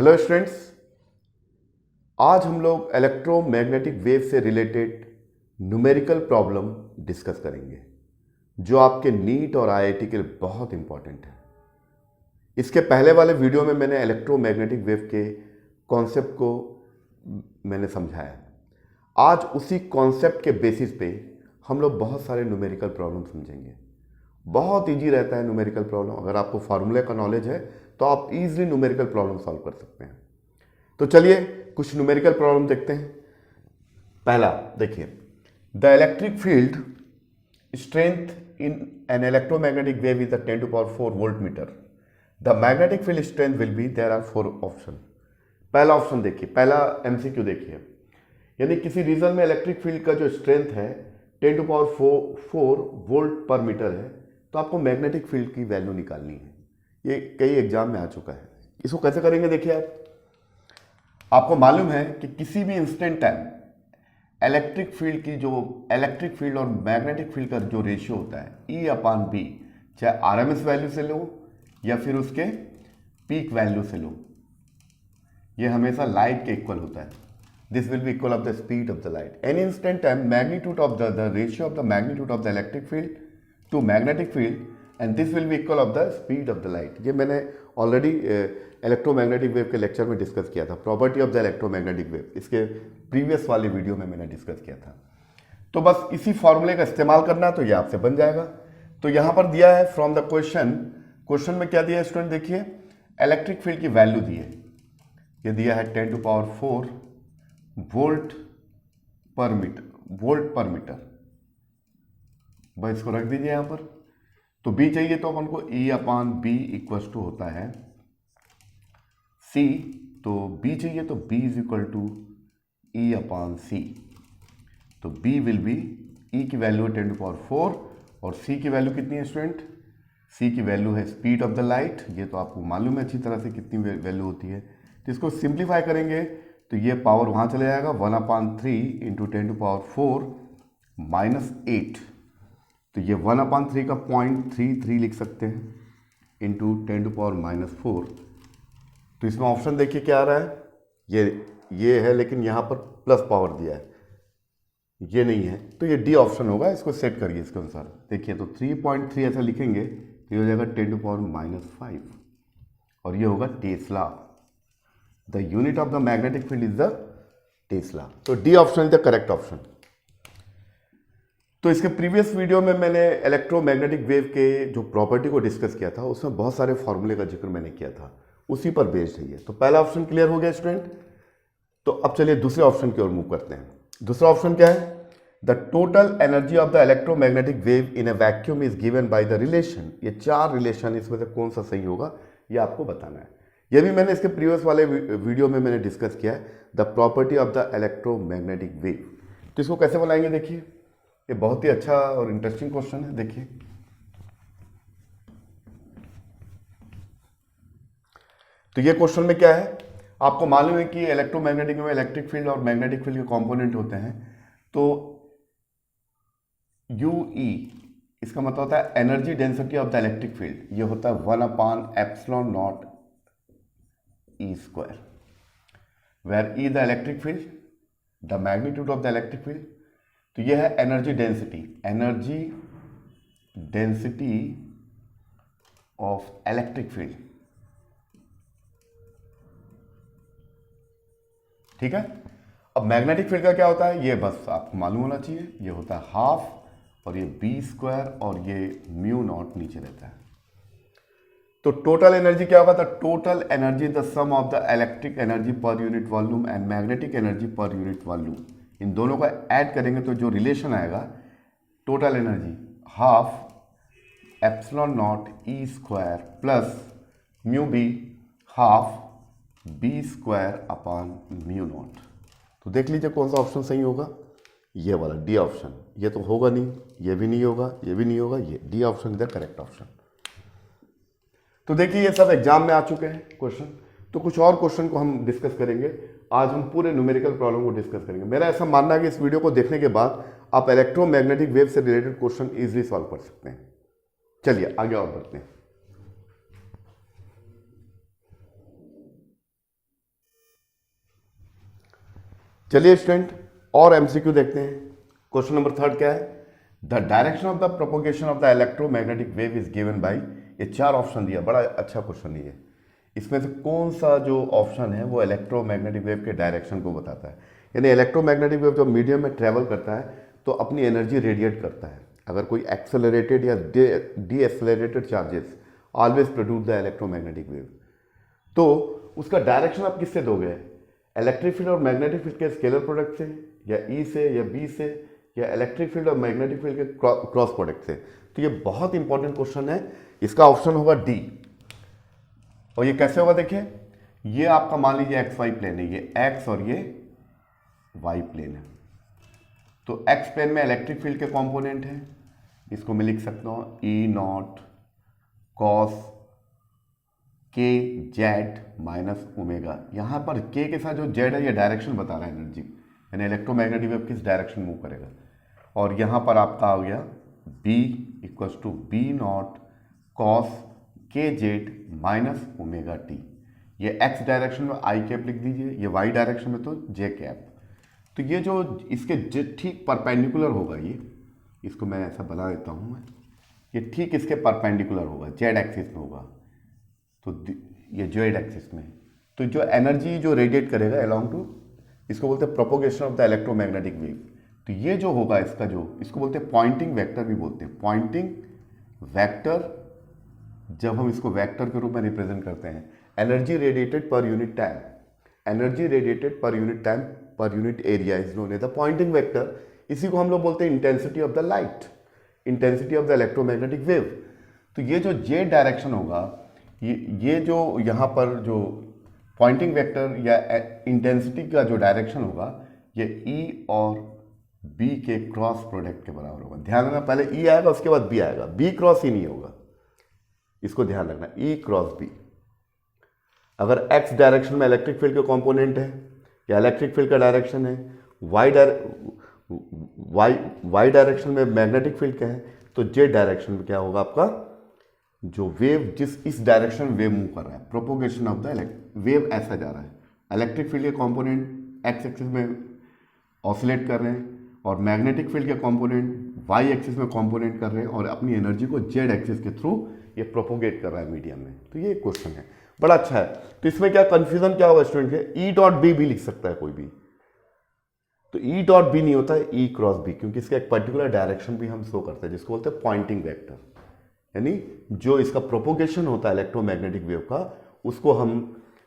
Hello students, आज हम लोग इलेक्ट्रोमैग्नेटिक वेव से रिलेटेड न्यूमेरिकल प्रॉब्लम डिस्कस करेंगे जो आपके नीट और आईआईटी के लिए बहुत इंपॉर्टेंट है। इसके पहले वाले वीडियो में मैंने इलेक्ट्रोमैग्नेटिक वेव के कॉन्सेप्ट को मैंने समझाया। आज उसी कॉन्सेप्ट के बेसिस पे हम लोग बहुत सारे न्यूमेरिकल प्रॉब्लम समझेंगे। बहुत इजी रहता है न्यूमेरिकल प्रॉब्लम। अगर आपको फार्मूले का नॉलेज है तो आप इजीली न्यूमेरिकल प्रॉब्लम सॉल्व कर सकते हैं। तो चलिए कुछ न्यूमेरिकल प्रॉब्लम देखते हैं। पहला देखिए, the electric field strength in an electromagnetic wave is the 10⁴ volt metre. The magnetic field strength will be, there are 4 option. पहला ऑप्शन देखिए, पहला एमसीक्यू देखिए, यानी किसी रीजन में इलेक्ट्रिक फील्ड का जो स्ट्रेंथ है 10⁴ वोल्ट पर मीटर है, तो आपको मैग्नेटिक फील्ड की वैल्यू निकालनी है। ये कई एग्जाम में आ चुका है। इसको कैसे करेंगे देखिए, आपको मालूम है कि किसी भी इंस्टेंट टाइम इलेक्ट्रिक फील्ड और मैग्नेटिक फील्ड का जो रेशियो होता है E/B, चाहे आरएमएस वैल्यू से लो या फिर उसके पीक वैल्यू से लो, ये हमेशा लाइट के इक्वल होता है। This will be equal of the speed of the light. Any instant time magnitude of the ratio of the magnitude of the electric field to magnetic field and this will be equal of the speed of the light. ये मैंने already electromagnetic wave के lecture में discuss किया था, property of the electromagnetic wave. इसके previous वाले video में मैंने डिस्कस किया था। तो बस इसी फॉर्मूले का इस्तेमाल करना है तो ये आपसे बन जाएगा। तो यहाँ पर दिया है फ्रॉम द क्वेश्चन में क्या दिया है स्टूडेंट देखिए, इलेक्ट्रिक फील्ड की वैल्यू दी है। ये दिया है 10⁴ वोल्ट पर मीटर। बस इसको रख दीजिए यहाँ पर। तो बी चाहिए तो अपन को E/B इक्वल टू होता है C। तो B चाहिए तो B is equal to E/C। तो B विल बी, E की वैल्यू है 10⁴ और C की वैल्यू कितनी है स्टूडेंट? C की वैल्यू है स्पीड ऑफ द लाइट। ये तो आपको मालूम है अच्छी तरह से कितनी वैल्यू होती है। तो इसको सिंप्लीफाई करेंगे तो ये पावर वहाँ चले जाएगा, 1/3 इंटू 10⁴ -8। तो ये 1/3 का 0.33 लिख सकते हैं इंटू 10⁻⁻⁴। तो इसमें ऑप्शन देखिए क्या आ रहा है, ये है, लेकिन यहाँ पर प्लस पावर दिया है, ये नहीं है, तो ये डी ऑप्शन होगा। इसको सेट करिए इसके अनुसार। देखिए तो 3.3 ऐसा लिखेंगे तो ये हो जाएगा 10⁻⁵ और ये होगा tesla. The unit of the magnetic field is the tesla. तो D option is the correct option. तो इसके प्रीवियस वीडियो में मैंने इलेक्ट्रोमैग्नेटिक वेव के जो प्रॉपर्टी को डिस्कस किया था, उसमें बहुत सारे फॉर्मूले का जिक्र मैंने किया था, उसी पर बेस्ड है ये। तो पहला ऑप्शन क्लियर हो गया स्टूडेंट। तो अब चलिए दूसरे ऑप्शन की ओर मूव करते हैं। दूसरा ऑप्शन क्या है, the total energy of the electromagnetic wave in A vacuum is given by the relation. ये 4 रिलेशन, इसमें से कौन सा सही होगा ये आपको बताना है। ये भी मैंने इसके प्रीवियस वाले वीडियो में मैंने डिस्कस किया है, the property of the electromagnetic wave. तो इसको कैसे बनाएंगे देखिए, ये बहुत ही अच्छा और इंटरेस्टिंग क्वेश्चन है। देखिए तो ये क्वेश्चन में क्या है, आपको मालूम है कि इलेक्ट्रोमैग्नेटिक में इलेक्ट्रिक फील्ड और मैग्नेटिक फील्ड के कंपोनेंट होते हैं। तो UE इसका मतलब होता है energy density of the electric field. ये होता है 1/ε0 E², where E the electric field, the magnitude of the electric field. तो यह है energy density of electric field. ठीक है। अब मैग्नेटिक फील्ड का क्या होता है, ये बस आपको मालूम होना चाहिए। ये होता है ½ और ये B² और ये μ0 नीचे रहता है। तो टोटल एनर्जी क्या होगा, the total energy the sum of the electric energy per unit volume and magnetic energy per unit volume. इन दोनों का ऐड करेंगे तो जो रिलेशन आएगा, total energy ½ ε0 E² plus μB ½ B²/μ0। तो देख लीजिए कौन सा ऑप्शन सही होगा, ये वाला डी ऑप्शन। ये तो होगा नहीं, ये भी नहीं होगा, ये भी नहीं होगा, ये D option is the correct option. तो देखिए ये सब एग्जाम में आ चुके हैं क्वेश्चन। तो कुछ और क्वेश्चन को हम डिस्कस करेंगे। आज हम पूरे न्यूमेरिकल प्रॉब्लम को डिस्कस करेंगे। मेरा ऐसा मानना है कि इस वीडियो को देखने के बाद आप इलेक्ट्रोमैग्नेटिक वेव से रिलेटेड क्वेश्चन इजीली सॉल्व कर सकते हैं। चलिए आगे और बढ़ते हैं। चलिए स्टूडेंट और एमसीक्यू देखते हैं। क्वेश्चन नंबर 3 क्या है? The direction of the propagation of the electromagnetic wave is given by, ये 4 ऑप्शन दिया, बड़ा अच्छा क्वेश्चन है ये। इसमें से कौन सा जो ऑप्शन है वो इलेक्ट्रोमैग्नेटिक वेव के डायरेक्शन को बताता है? यानी इलेक्ट्रोमैग्नेटिक वेव जब मीडियम में ट्रेवल करता है तो अपनी एनर्जी रेडिएट करता है। अगर कोई एक्सेलरेटेड या D accelerated charges always produce the electromagnetic wave, तो उसका डायरेक्शन आप किससे दोगे? इलेक्ट्रिक फील्ड और मैग्नेटिक फील्ड के स्केलर प्रोडक्ट से, या ई से, या बी से, या इलेक्ट्रिक फील्ड और मैग्नेटिक फील्ड के क्रॉस प्रोडक्ट से? तो ये बहुत इंपॉर्टेंट क्वेश्चन है। इसका ऑप्शन होगा डी। और ये कैसे होगा? देखिए, ये आपका मान लीजिए एक्स वाई प्लेन है, ये एक्स और ये वाई प्लेन है। तो एक्स प्लेन में इलेक्ट्रिक फील्ड के कंपोनेंट है, इसको मैं लिख सकता हूँ ई not cos K Z minus omega. यहाँ पर के के साथ जो जेड है ये डायरेक्शन बता रहा है एनर्जी, यानी इलेक्ट्रोमैग्नेटिक वेव किस डायरेक्शन मूव करेगा। और यहाँ पर आपका आ गया B equals to B naught cos K Z minus omega T. ये एक्स डायरेक्शन में आई कैप लिख दीजिए, ये वाई डायरेक्शन में तो जे कैप। तो ये जो इसके ठीक परपेंडिकुलर होगा, ये इसको मैं ऐसा बना देता हूँ मैं, ये ठीक इसके परपेंडिकुलर होगा, जेड एक्सिस में होगा। तो ये जेड एक्सिस में, तो जो एनर्जी जो रेडिएट करेगा अलोंग टू, इसको बोलते हैं propagation of the electromagnetic wave. तो ये जो होगा इसका जो, इसको बोलते हैं पॉइंटिंग वेक्टर भी बोलते हैं। पॉइंटिंग वेक्टर, जब हम इसको वेक्टर के रूप में रिप्रेजेंट करते हैं, energy radiated per unit time, energy radiated per unit time per unit area is known as the Poynting vector. इसी को हम लोग बोलते हैं intensity of the light, intensity of the electromagnetic wave. तो ये जो जे डायरेक्शन होगा, ये जो यहाँ पर जो पॉइंटिंग वेक्टर या इंटेंसिटी का जो डायरेक्शन होगा, ये ई और बी के क्रॉस प्रोडक्ट के बराबर होगा। ध्यान रखना, पहले ई आएगा उसके बाद बी आएगा, बी क्रॉस ई नहीं होगा, इसको ध्यान रखना, ई क्रॉस बी। अगर एक्स डायरेक्शन में इलेक्ट्रिक फील्ड के कंपोनेंट है या इलेक्ट्रिक फील्ड का डायरेक्शन है, वाई डायरेक्शन में मैग्नेटिक फील्ड का है, तो जे डायरेक्शन में क्या होगा आपका, जो वेव जिस इस डायरेक्शन में वेव मूव कर रहा है, प्रोपोगेशन ऑफ द वेव ऐसा जा रहा है। इलेक्ट्रिक फील्ड के कंपोनेंट एक्स एक्सिस में ऑसिलेट कर रहे हैं और मैग्नेटिक फील्ड के कंपोनेंट वाई एक्सिस में कंपोनेंट कर रहे हैं और अपनी एनर्जी को जेड एक्सिस के थ्रू ये प्रोपोगेट कर रहा है मीडियम में। तो ये क्वेश्चन है, बड़ा अच्छा है। तो इसमें क्या कंफ्यूजन क्या होगा स्टूडेंट के? ई डॉट बी भी लिख सकता है कोई भी, तो ई डॉट बी नहीं होता है ई क्रॉस बी, क्योंकि इसका एक पर्टिकुलर डायरेक्शन भी हम शो करते हैं जिसको बोलते हैं पॉइंटिंग वेक्टर। यानी जो इसका प्रोपोगेशन होता है इलेक्ट्रोमैग्नेटिक वेव का, उसको हम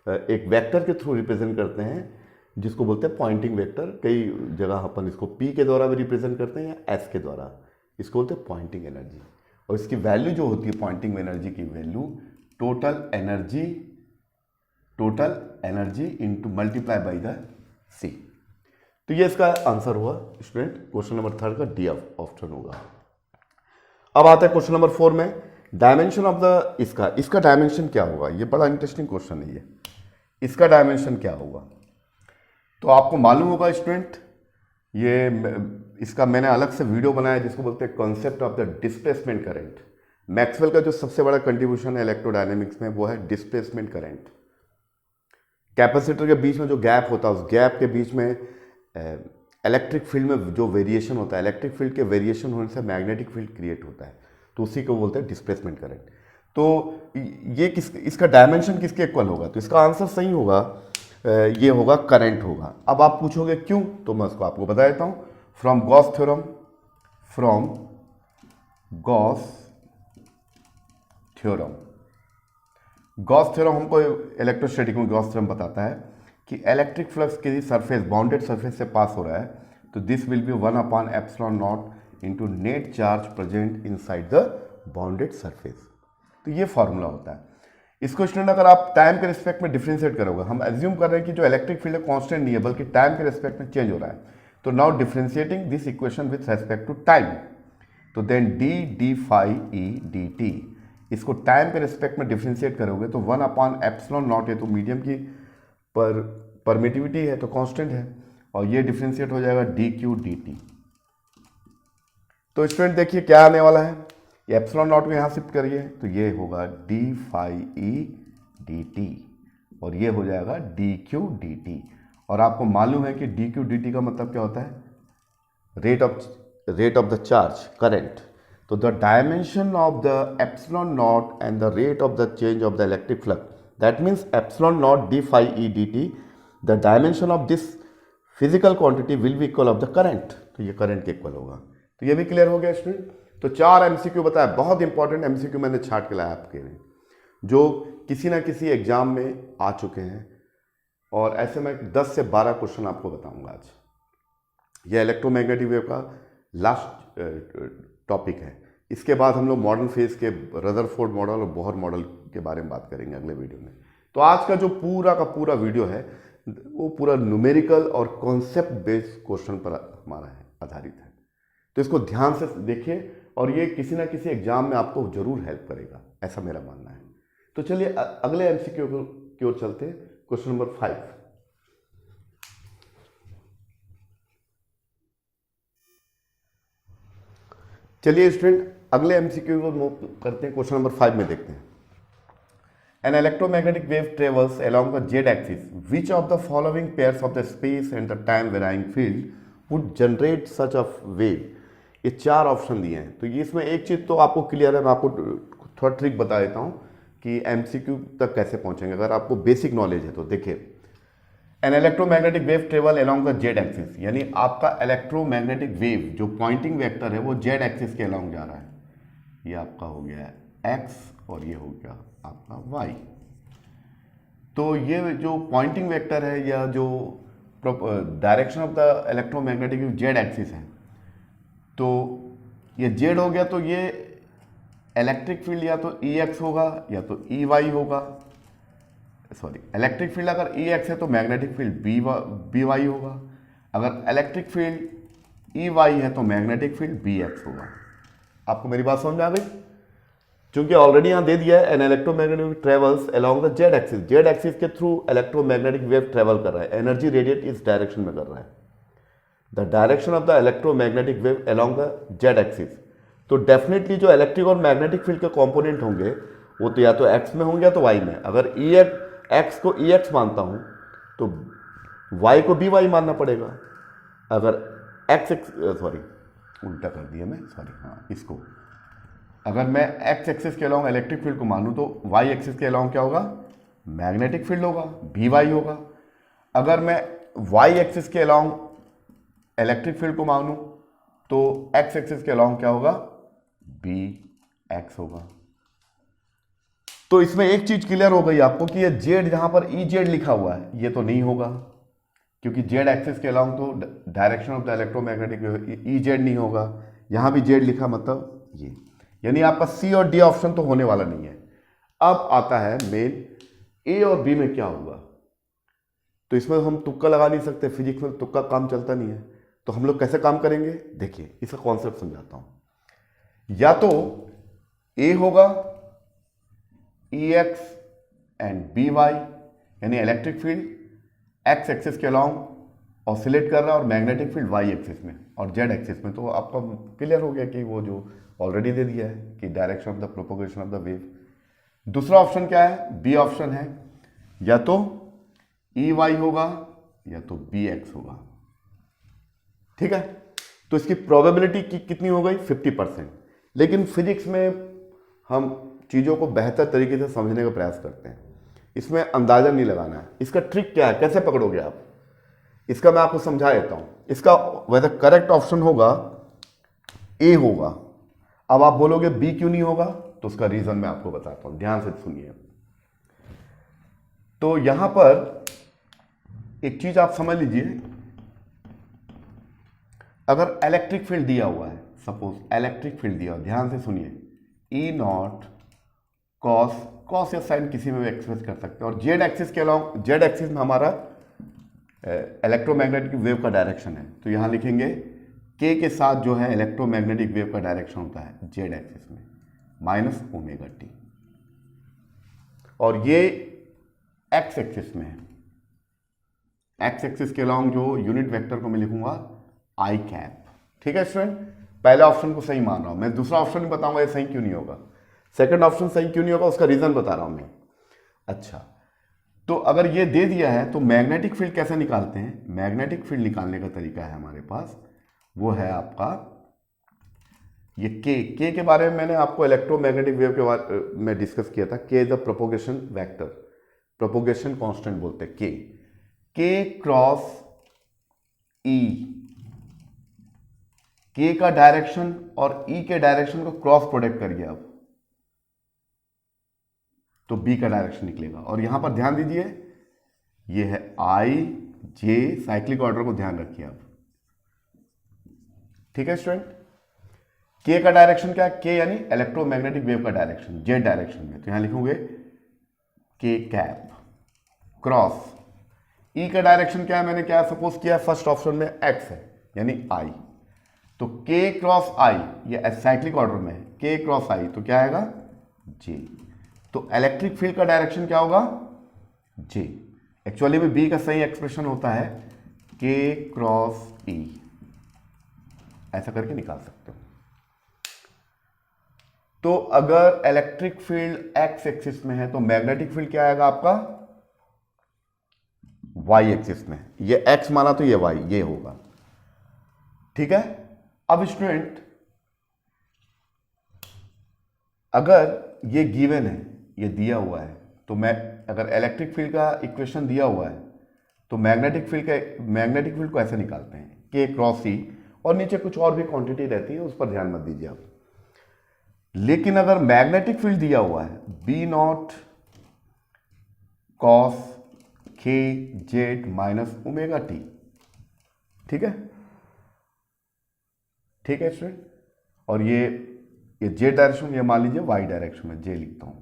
एक वेक्टर के थ्रू रिप्रेजेंट करते हैं जिसको बोलते हैं पॉइंटिंग वेक्टर। कई जगह अपन इसको पी के द्वारा भी रिप्रेजेंट करते हैं या एस के द्वारा, इसको बोलते हैं पॉइंटिंग एनर्जी। और इसकी वैल्यू जो होती है पॉइंटिंग एनर्जी की value, total energy into multiply by the c. तो ये इसका आंसर हुआ स्टूडेंट, क्वेश्चन नंबर 3 का डी ऑप्शन होगा। अब आता है क्वेश्चन नंबर 4 में, डायमेंशन ऑफ द, इसका डायमेंशन क्या होगा? ये बड़ा इंटरेस्टिंग क्वेश्चन है ये। इसका डायमेंशन क्या होगा? तो आपको मालूम होगा स्टूडेंट, ये इसका मैंने अलग से वीडियो बनाया जिसको बोलते हैं concept of the displacement current. Maxwell का जो सबसे बड़ा कंट्रीब्यूशन है इलेक्ट्रोडायनेमिक्स में वो है डिस्प्लेसमेंट करंट। कैपेसिटर के बीच में जो गैप होता है, उस गैप के बीच में इलेक्ट्रिक फील्ड में जो वेरिएशन होता है, इलेक्ट्रिक फील्ड के वेरिएशन होने से मैग्नेटिक फील्ड क्रिएट होता है, तो उसी को बोलते हैं डिस्प्लेसमेंट करंट। तो ये इसका डायमेंशन किसके इक्वल होगा? तो इसका आंसर सही होगा, ये होगा करंट होगा। अब आप पूछोगे क्यों, तो मैं उसको आपको बता देता हूँ। फ्रॉम गॉस थ्योरम हमको इलेक्ट्रोस्टैटिक में गॉस थ्योरम बताता है कि इलेक्ट्रिक फ्लक्स किसी सरफेस, बाउंडेड सरफेस से पास हो रहा है, तो this will be 1/ε0 into net charge present inside the bounded surface. तो ये फॉर्मूला होता है। इसको स्टूडेंट अगर आप टाइम के रिस्पेक्ट में डिफ्रेंशिएट करोगे, हम एज्यूम कर रहे हैं कि जो इलेक्ट्रिक फील्ड है कांस्टेंट नहीं है बल्कि टाइम के रिस्पेक्ट में चेंज हो रहा है, तो now differentiating this equation with respect to time, तो then d phi E D t, इसको टाइम के रिस्पेक्ट में डिफ्रेंशिएट करोगे तो 1/ε0 है, तो मीडियम की परमिटिविटी है तो कांस्टेंट है, और ये डिफ्रेंशिएट हो जाएगा डी क्यू डी टी। तो स्टूडेंट देखिए क्या आने वाला है, ये ε0 को यहाँ शिफ्ट करिए तो ये होगा D phi E D T, और ये हो जाएगा डी क्यू डी टी, और आपको मालूम है कि डी क्यू डी टी का मतलब क्या होता है, rate of the charge, current. तो the dimension of the epsilon naught and the rate of the change of the electric flux, that means epsilon naught d phi E D t, the dimension of this physical quantity will be equal of the current. तो ये current के equal होगा। तो ये भी clear हो गया student. तो 4 एमसीक्यू बताया, बहुत इंपॉर्टेंट एमसीक्यू मैंने छाट के लाया आपके लिए, जो किसी ना किसी एग्जाम में आ चुके हैं। और ऐसे में 10 से 12 क्वेश्चन आपको बताऊंगा आज। यह इलेक्ट्रोमैग्नेटिक वेव का लास्ट टॉपिक है। इसके बाद हम लोग मॉडर्न फेज के रदरफोर्ड मॉडल और बोहर मॉडल के बारे में बात करेंगे अगले वीडियो में। तो आज का जो पूरा का पूरा वीडियो है वो पूरा न्यूमेरिकल और कॉन्सेप्ट बेस्ड क्वेश्चन पर हमारा है, आधारित है। तो इसको ध्यान से देखिए और ये किसी ना किसी एग्जाम में आपको जरूर हेल्प करेगा, ऐसा मेरा मानना है। तो चलिए अगले एमसीक्यू की ओर चलते हैं। Question number 5। चलिए स्टूडेंट अगले एमसीक्यू को मूव करते हैं। क्वेश्चन नंबर 5 में देखते हैं। An electromagnetic wave travels along the z-axis. Which of the following pairs of the space and the time varying field would generate such a wave? ये 4 option दिए हैं। तो ये इसमें एक चीज़ तो आपको क्लियर है, मैं आपको थोड़ा ट्रिक बता देता हूँ कि एमसीक्यू तक कैसे पहुँचेंगे। अगर आपको बेसिक नॉलेज है तो देखिए, N electromagnetic wave travel along the Z axis, यानी आपका इलेक्ट्रोमैग्नेटिक वेव जो पॉइंटिंग वेक्टर है वो जेड एक्सिस के अलॉन्ग जा रहा है। ये आपका हो गया एक्स और ये हो गया आपका वाई। तो ये जो पॉइंटिंग वेक्टर है या जो direction of the electromagnetic wave Z axis है, तो ये जेड हो गया तो ये इलेक्ट्रिक फील्ड या तो ई एक्स होगा या तो ई वाई होगा। सॉरी, इलेक्ट्रिक फील्ड अगर ई एक्स है तो मैग्नेटिक फील्ड बी वाई होगा। अगर इलेक्ट्रिक फील्ड ई वाई है तो मैग्नेटिक फील्ड बी एक्स होगा। आपको मेरी बात समझ में आ गई? क्योंकि ऑलरेडी यहां दे दिया है N electromagnetic wave travels along the Z axis. Z axis के थ्रू इलेक्ट्रोमैग्नेटिक वेव ट्रेवल कर रहा है, एनर्जी रेडिएट इस डायरेक्शन में कर रहा है, the direction of the electromagnetic wave along the Z axis. तो डेफिनेटली जो इलेक्ट्रिक और मैग्नेटिक फील्ड के कंपोनेंट होंगे वो तो या तो एक्स में होंगे या तो वाई में। अगर ई एक्स को ई एक्स मानता हूं तो वाई को बी वाई मानना पड़ेगा। अगर एक्स सॉरी उल्टा कर दिया मैं, सॉरी, हाँ इसको, अगर मैं एक्स एक्सिस के अलॉन्ग इलेक्ट्रिक फील्ड को मानूं तो वाई एक्सिस के अलॉन्ग क्या होगा, मैग्नेटिक फील्ड होगा, बी वाई होगा। अगर मैं वाई एक्सिस के अलॉन्ग इलेक्ट्रिक फील्ड को मानूं तो एक्स एक्सिस के अलॉन्ग क्या होगा, बी एक्स होगा। तो इसमें एक चीज क्लियर हो गई आपको कि ये जेड जहां पर ई जेड लिखा हुआ है ये तो नहीं होगा, क्योंकि जेड एक्सिस के अलॉन्ग तो direction of the electromagnetic E Z नहीं होगा। यहां भी जेड लिखा मतलब ये, यानी आपका सी और डी ऑप्शन तो होने वाला नहीं है। अब आता है मेन, ए और बी में क्या होगा। तो इसमें हम तुक्का लगा नहीं सकते, फिजिक्स में तुक्का काम चलता नहीं है। तो हम लोग कैसे काम करेंगे, देखिए इसका कॉन्सेप्ट समझाता हूं। या तो ए होगा ई एक्स एंड बी वाई, यानी इलेक्ट्रिक फील्ड एक्स एक्सिस के अलॉन्ग ऑसिलेट कर रहा है और मैग्नेटिक फील्ड वाई एक्सिस में और जेड एक्सिस में। तो आपका क्लियर हो गया कि वो जो ऑलरेडी दे दिया है कि direction of the propagation of the wave. दूसरा ऑप्शन क्या है, बी ऑप्शन है, या तो ई वाई होगा या तो बी एक्स होगा। ठीक है, तो इसकी प्रोबेबिलिटी कितनी हो गई, 50%। लेकिन फिजिक्स में हम चीज़ों को बेहतर तरीके से समझने का प्रयास करते हैं, इसमें अंदाजा नहीं लगाना है। इसका ट्रिक क्या है, कैसे पकड़ोगे आप, इसका मैं आपको समझा देता हूं। इसका वैसे करेक्ट ऑप्शन होगा ए होगा। अब आप बोलोगे बी क्यों नहीं होगा, तो उसका रीजन मैं आपको बताता हूं, ध्यान से सुनिए। तो यहां पर एक चीज आप समझ लीजिए, अगर इलेक्ट्रिक फील्ड दिया हुआ है, सपोज इलेक्ट्रिक फील्ड दिया हुआ, ध्यान से सुनिए, ई नॉट कॉस या साइन किसी में भी एक्सप्रेस कर सकते हैं। और जेड एक्सिस के अलॉन्ग, जेड एक्सिस में हमारा इलेक्ट्रोमैग्नेटिक वेव का डायरेक्शन है, तो यहां लिखेंगे के के साथ जो है इलेक्ट्रोमैग्नेटिक वेव का डायरेक्शन होता है जेड एक्सिस में माइनस ओमेगा टी, और ये एक्स एक्सिस में है। एक्स एक्सिस के अलॉन्ग जो यूनिट वेक्टर को मैं लिखूंगा आई कैप। ठीक है स्टूडेंट, पहले ऑप्शन को सही मान रहा हूं मैं, दूसरा ऑप्शन भी बताऊंगा ये सही क्यों नहीं होगा, सेकंड ऑप्शन सही क्यों नहीं होगा, उसका रीजन बता रहा हूं मैं। अच्छा, तो अगर ये दे दिया है तो मैग्नेटिक फील्ड कैसे निकालते हैं? मैग्नेटिक फील्ड निकालने का तरीका है हमारे पास, वो है आपका ये के के बारे में मैंने आपको इलेक्ट्रोमैग्नेटिक वेव के बारे में डिस्कस किया था। के is the propagation vector, propagation constant बोलते हैं के क्रॉस ई। के का डायरेक्शन और ई के डायरेक्शन को क्रॉस प्रोडक्ट करिए आप, तो बी का डायरेक्शन निकलेगा। और यहां पर ध्यान दीजिए ये है आई जे, साइक्लिक ऑर्डर को ध्यान रखिए आप, ठीक है स्टूडेंट। के का डायरेक्शन क्या है? के यानी इलेक्ट्रोमैग्नेटिक वेव का डायरेक्शन, जेड डायरेक्शन में, तो यहां लिखोगे के कैप क्रॉस। ई का डायरेक्शन क्या है? मैंने क्या सपोज किया फर्स्ट ऑप्शन में एक्स है यानी आई, तो के क्रॉस आई, ये साइक्लिक ऑर्डर में है, के क्रॉस आई तो क्या आएगा? जे। तो इलेक्ट्रिक फील्ड का डायरेक्शन क्या होगा? जे। एक्चुअली में बी का सही एक्सप्रेशन होता है के क्रॉस ई, ऐसा करके निकाल सकते हो। तो अगर इलेक्ट्रिक फील्ड एक्स एक्सिस में है तो मैग्नेटिक फील्ड क्या आएगा आपका? वाई एक्सिस में। ये एक्स माना तो ये वाई, ये होगा, ठीक है। अब स्टूडेंट अगर ये गिवन है, ये दिया हुआ है, तो मैं अगर इलेक्ट्रिक फील्ड का इक्वेशन दिया हुआ है तो मैग्नेटिक फील्ड को ऐसे निकालते हैं के क्रॉस ई, और नीचे कुछ और भी क्वांटिटी रहती है उस पर ध्यान मत दीजिए आप। लेकिन अगर मैग्नेटिक फील्ड दिया हुआ है B naught cos K Z minus omega T, ठीक है, ठीक है स्टूडेंट। और ये जेड डायरेक्शन, ये मान लीजिए वाई डायरेक्शन में जे लिखता हूं।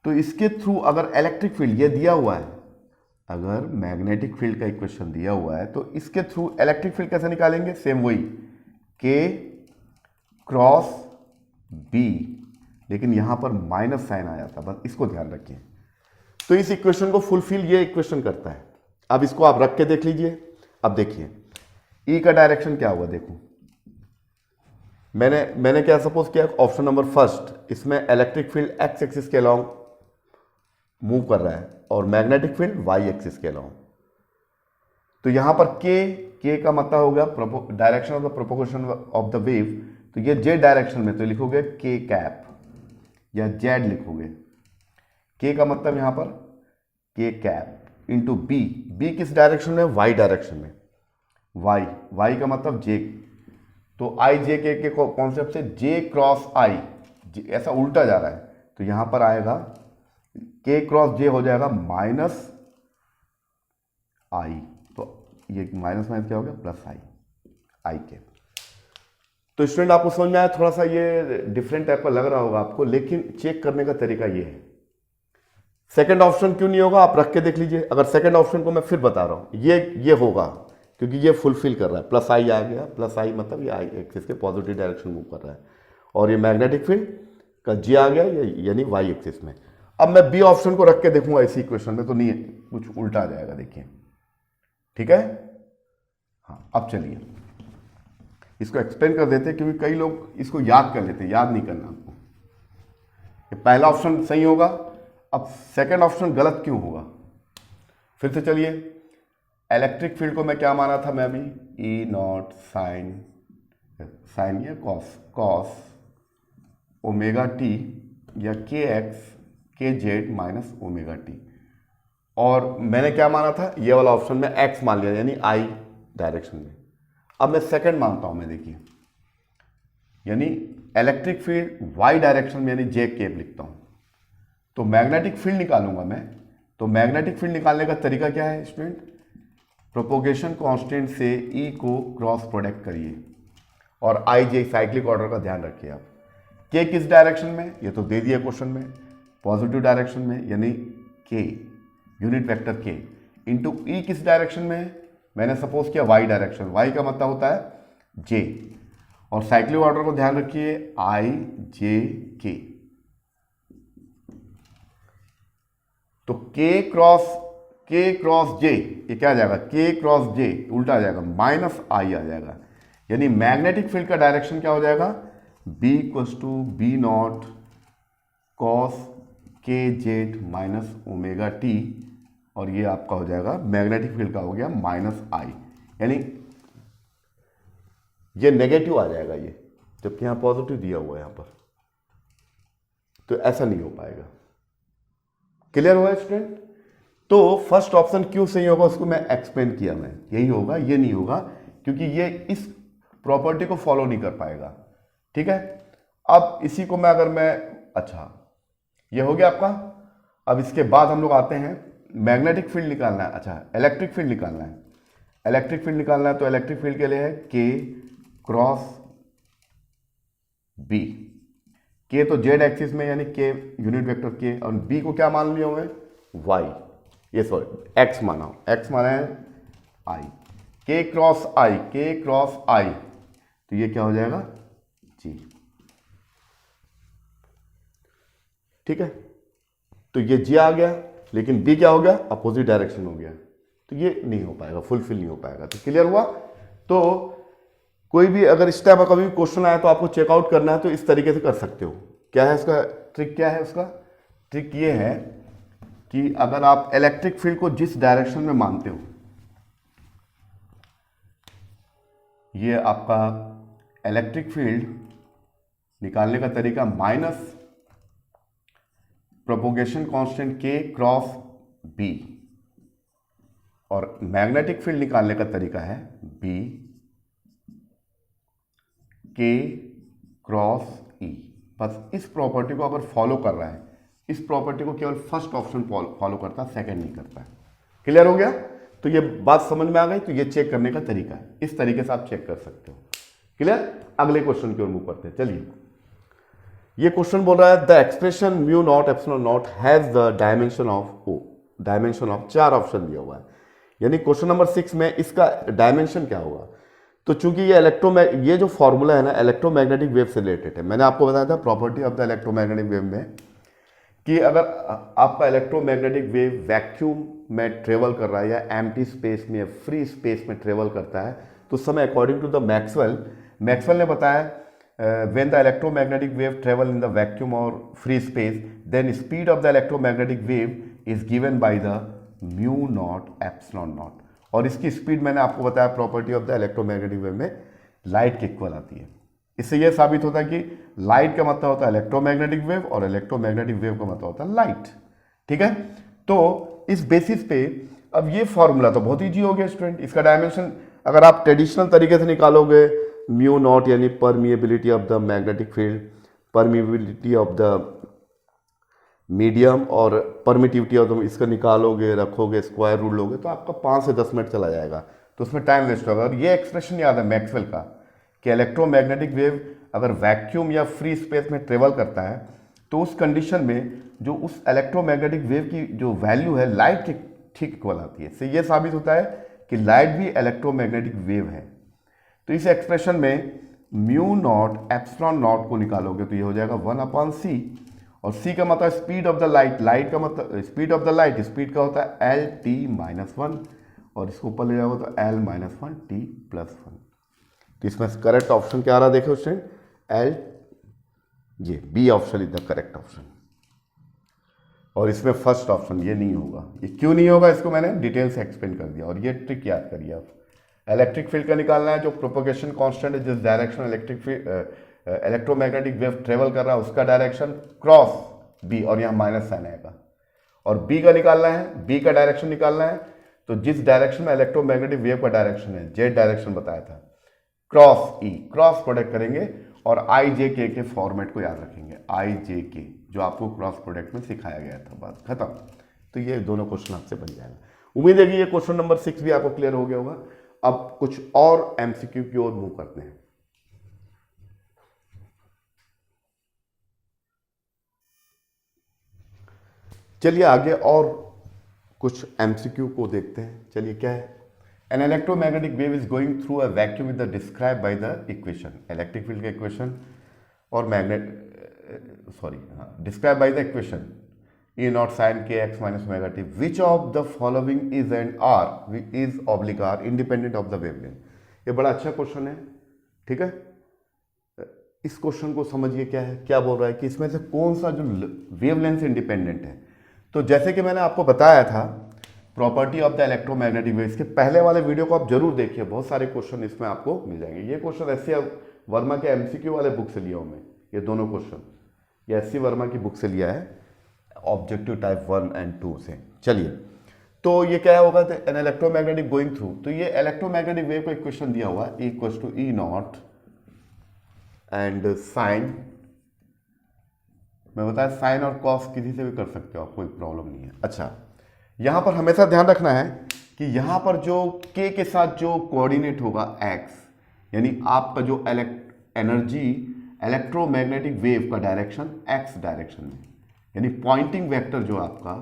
तो इसके थ्रू अगर इलेक्ट्रिक फील्ड ये दिया हुआ है, अगर मैग्नेटिक फील्ड का इक्वेशन दिया हुआ है तो इसके थ्रू इलेक्ट्रिक फील्ड कैसे निकालेंगे? सेम वही के क्रॉस बी, लेकिन यहां पर माइनस साइन आ जाता, बस इसको ध्यान रखिए। तो इस इक्वेशन को फुलफिल ये इक्वेशन करता है। अब इसको आप रख के देख लीजिए। अब देखिए ई का डायरेक्शन क्या हुआ, देखो मैंने क्या सपोज किया, ऑप्शन नंबर फर्स्ट, इसमें इलेक्ट्रिक फील्ड एक्स एक्सिस के अलाउंग मूव कर रहा है और मैग्नेटिक फील्ड वाई एक्सिस के अलाउंग। तो यहां पर के का मतलब हो गया direction of the propagation of the wave, तो ये जेड डायरेक्शन में तो लिखोगे के कैप या जेड लिखोगे। के का मतलब यहां पर के कैप इंटू बी, बी किस डायरेक्शन में? वाई डायरेक्शन में। वाई का मतलब जे, तो आई जे के कॉन्सेप्ट से जे क्रॉस आई, ऐसा उल्टा जा रहा है, तो यहां पर आएगा के क्रॉस जे हो जाएगा माइनस आई, तो ये माइनस माइनस क्या हो गया? प्लस आई के। तो स्टूडेंट आपको समझ में आया? थोड़ा सा ये डिफरेंट टाइप का लग रहा होगा आपको, लेकिन चेक करने का तरीका ये है। सेकंड ऑप्शन क्यों नहीं होगा, आप रख के देख लीजिए। अगर सेकंड ऑप्शन को मैं फिर बता रहा हूं, ये होगा क्योंकि ये फुलफिल कर रहा है, प्लस आई आ गया, प्लस आई मतलब ये आई एक्सिस के पॉजिटिव डायरेक्शन मूव कर रहा है, और ये मैग्नेटिक फील्ड का जी आ गया यानी वाई एक्सिस में। अब मैं बी ऑप्शन को रख के देखूंगा इसी इक्वेशन में, तो नहीं कुछ उल्टा आ जाएगा, देखिए, ठीक है। हाँ, अब चलिए इसको एक्सप्लेन कर देते हैं, क्योंकि कई लोग इसको याद कर लेते हैं, याद नहीं करना आपको। ये पहला ऑप्शन सही होगा, अब सेकंड ऑप्शन गलत क्यों होगा? फिर से चलिए, इलेक्ट्रिक फील्ड को मैं क्या माना था? मैं भी ई नॉट साइन या कॉस ओमेगा टी या के एक्स के जेड माइनस ओमेगा टी, और मैंने क्या माना था? ये वाला ऑप्शन में एक्स मान लिया यानी आई डायरेक्शन में। अब मैं सेकंड मानता हूं मैं, देखिए, यानी इलेक्ट्रिक फील्ड वाई डायरेक्शन में यानी जे केप लिखता हूं, तो मैग्नेटिक फील्ड निकालूंगा मैं। तो मैग्नेटिक फील्ड निकालने का तरीका क्या है स्टूडेंट? प्रोपोगेशन कांस्टेंट से ई को क्रॉस प्रोडक्ट करिए और आई जे साइक्लिक ऑर्डर का ध्यान रखिए आप। के किस डायरेक्शन में? ये तो दे दिया क्वेश्चन में, पॉजिटिव डायरेक्शन में यानी के यूनिट वेक्टर के, इंटू ई किस डायरेक्शन में है? मैंने सपोज किया वाई डायरेक्शन, वाई का मतलब होता है जे, और साइक्लिक ऑर्डर को ध्यान रखिए आई जे के। तो के क्रॉस जे, ये क्या आ जाएगा? के क्रॉस जे उल्टा आ जाएगा, माइनस आई आ जाएगा, यानी मैग्नेटिक फील्ड का डायरेक्शन क्या हो जाएगा? B equals to B naught cos K Z minus omega T, और ये आपका हो जाएगा मैग्नेटिक फील्ड का हो गया माइनस आई, यानी ये नेगेटिव आ जाएगा ये, जबकि यहां पॉजिटिव दिया हुआ है यहां पर, तो ऐसा नहीं हो पाएगा। क्लियर हुआ स्टूडेंट? तो फर्स्ट ऑप्शन क्यों सही होगा उसको मैं एक्सप्लेन किया, मैं यही होगा, ये नहीं होगा क्योंकि ये इस प्रॉपर्टी को फॉलो नहीं कर पाएगा। ठीक है, अब इसी को अच्छा ये हो गया आपका। अब इसके बाद हम लोग आते हैं मैग्नेटिक फील्ड निकालना है, अच्छा इलेक्ट्रिक फील्ड निकालना है। इलेक्ट्रिक फील्ड निकालना है तो इलेक्ट्रिक फील्ड के लिए है के क्रॉस बी। के तो जेड एक्सिस में यानी के यूनिट वेक्टर के, और बी को क्या मान लिए होंगे वाई, ये सॉरी एक्स माना हो, एक्स माना है आई, के क्रॉस आई, के क्रॉस आई, तो ये क्या हो जाएगा जी। ठीक है, तो ये जी आ गया, लेकिन बी क्या हो गया अपोजिट डायरेक्शन हो गया, तो ये नहीं हो पाएगा, फुलफिल नहीं हो पाएगा। तो क्लियर हुआ? तो कोई भी अगर इस टाइप का कभी भी क्वेश्चन आया तो आपको चेकआउट करना है तो इस तरीके से कर सकते हो। क्या है इसका ट्रिक, क्या है उसका ट्रिक? ये है कि अगर आप इलेक्ट्रिक फील्ड को जिस डायरेक्शन में मानते हो, ये आपका इलेक्ट्रिक फील्ड निकालने का तरीका माइनस प्रोपोगेशन कांस्टेंट के क्रॉस बी, और मैग्नेटिक फील्ड निकालने का तरीका है बी के क्रॉस ई। बस इस प्रॉपर्टी को अगर फॉलो कर रहा है, इस प्रॉपर्टी को केवल फर्स्ट ऑप्शन फॉलो करता है, सेकंड नहीं करता है। क्लियर हो गया? तो ये बात समझ में आ गई? तो ये चेक करने का तरीका है, इस तरीके से आप चेक कर सकते हो। क्लियर? अगले क्वेश्चन की ओर मूव करते हैं। चलिए, ये क्वेश्चन बोल रहा है the expression mu naught epsilon naught has the dimension of oh, dimension of, चार ऑप्शन दिया हुआ है, यानी क्वेश्चन नंबर 6 में इसका डायमेंशन क्या होगा। तो चूंकि ये ये जो फॉर्मूला है ना इलेक्ट्रोमैग्नेटिक वेव से रिलेटेड है, मैंने आपको बताया था property of the electromagnetic wave में कि अगर आपका इलेक्ट्रोमैग्नेटिक वेव वैक्यूम में ट्रेवल कर रहा है या एम्प्टी स्पेस में या फ्री स्पेस में ट्रेवल करता है, तो उस समय अकॉर्डिंग टू द मैक्सवेल ने बताया when the electromagnetic wave travel in the vacuum or free space, then speed of the electromagnetic wave is given by the mu naught epsilon naught, और इसकी स्पीड मैंने आपको बताया property of the electromagnetic wave में light के equal आती है। इससे यह साबित होता है कि लाइट का मतलब होता है इलेक्ट्रोमैग्नेटिक वेव और इलेक्ट्रोमैग्नेटिक वेव का मतलब होता है लाइट। ठीक है, तो इस बेसिस पे अब ये फॉर्मूला तो बहुत ईजी हो गया स्टूडेंट। इसका डायमेंशन अगर आप ट्रेडिशनल तरीके से निकालोगे, म्यू नॉट यानी permeability of the magnetic field, permeability of the medium और परमिटिविटी ऑफ द, इसका निकालोगे, रखोगे, स्क्वायर रूट लोगे तो आपका 5 से 10 मिनट चला जाएगा, तो उसमें टाइम वेस्ट होगा। और ये एक्सप्रेशन याद है मैक्सवेल का कि इलेक्ट्रोमैग्नेटिक वेव अगर वैक्यूम या फ्री स्पेस में ट्रेवल करता है तो उस कंडीशन में जो उस इलेक्ट्रोमैग्नेटिक वेव की जो वैल्यू है लाइट के ठीक इक्वल आती है। इससे यह साबित होता है कि लाइट भी इलेक्ट्रोमैग्नेटिक वेव है। तो इस एक्सप्रेशन में म्यू नॉट एप्सिलॉन नॉट को निकालोगे तो ये हो जाएगा 1/c, और c का मतलब speed of the light, light का मतलब speed of the light, speed का होता है Lt-1, और इसको ऊपर ले जाओगे तो L-1t+1। तो इसमें करेक्ट ऑप्शन क्या आ रहा है देखो स्टूडेंट, एल, ये B option is the correct option. और इसमें फर्स्ट ऑप्शन ये नहीं होगा। ये क्यों नहीं होगा इसको मैंने डिटेल से एक्सप्लेन कर दिया। और ये ट्रिक याद करिए आप, इलेक्ट्रिक फील्ड का निकालना है जो प्रोपोगेशन कांस्टेंट है, जिस direction electric field electromagnetic wave travel कर रहा है उसका डायरेक्शन क्रॉस बी, और यहाँ माइनस साइन आएगा। और बी का निकालना है, बी का डायरेक्शन निकालना है, तो जिस डायरेक्शन में इलेक्ट्रोमैग्नेटिक वेव का डायरेक्शन है, जेड डायरेक्शन बताया था, क्रॉस ई, क्रॉस प्रोडक्ट करेंगे और आई जे के फॉर्मेट को याद रखेंगे, आई जे के जो आपको क्रॉस प्रोडक्ट में सिखाया गया था, बात खत्म। तो ये दोनों क्वेश्चन आपसे बन जाएगा। उम्मीद है कि ये क्वेश्चन नंबर 6 भी आपको क्लियर हो गया होगा। अब कुछ और एमसीक्यू की ओर मूव करते हैं। चलिए आगे और कुछ एमसीक्यू को देखते हैं। चलिए क्या है, N electromagnetic wave is going through a vacuum with the describe by the equation, electric field का इक्वेशन और describe by the equation E naught sin kx minus omega t, which of the following is and r is oblique r independent of the wavelength। ये बड़ा अच्छा question है, ठीक है। इस question को समझिए क्या है, क्या बोल रहा है कि इसमें से कौन सा जो वेवलेंथ इंडिपेंडेंट है। तो जैसे कि मैंने आपको बताया था property of the electromagnetic waves के पहले वाले वीडियो को आप जरूर देखिए, बहुत सारे क्वेश्चन इसमें आपको मिल जाएंगे। ये क्वेश्चन एससी वर्मा के एमसीक्यू वाले बुक से लिया हूं मैं, ये दोनों क्वेश्चन ये एससी वर्मा की बुक से लिया है, ऑब्जेक्टिव टाइप 1 एंड 2 से। चलिए, तो ये क्या होगा, एन इलेक्ट्रोमैग्नेटिक गोइंग थ्रू, तो ये इलेक्ट्रोमैग्नेटिक वेव का इक्वेशन दिया हुआ है equal to E naught and sine, मैं बताया साइन और कॉस किसी से भी कर सकते हो आप, कोई प्रॉब्लम नहीं है। अच्छा, यहां पर हमेशा ध्यान रखना है कि यहां पर जो k के साथ जो कोऑर्डिनेट होगा x, यानी आपका जो एनर्जी इलेक्ट्रोमैग्नेटिक वेव का डायरेक्शन x डायरेक्शन में, यानी पॉइंटिंग वेक्टर जो आपका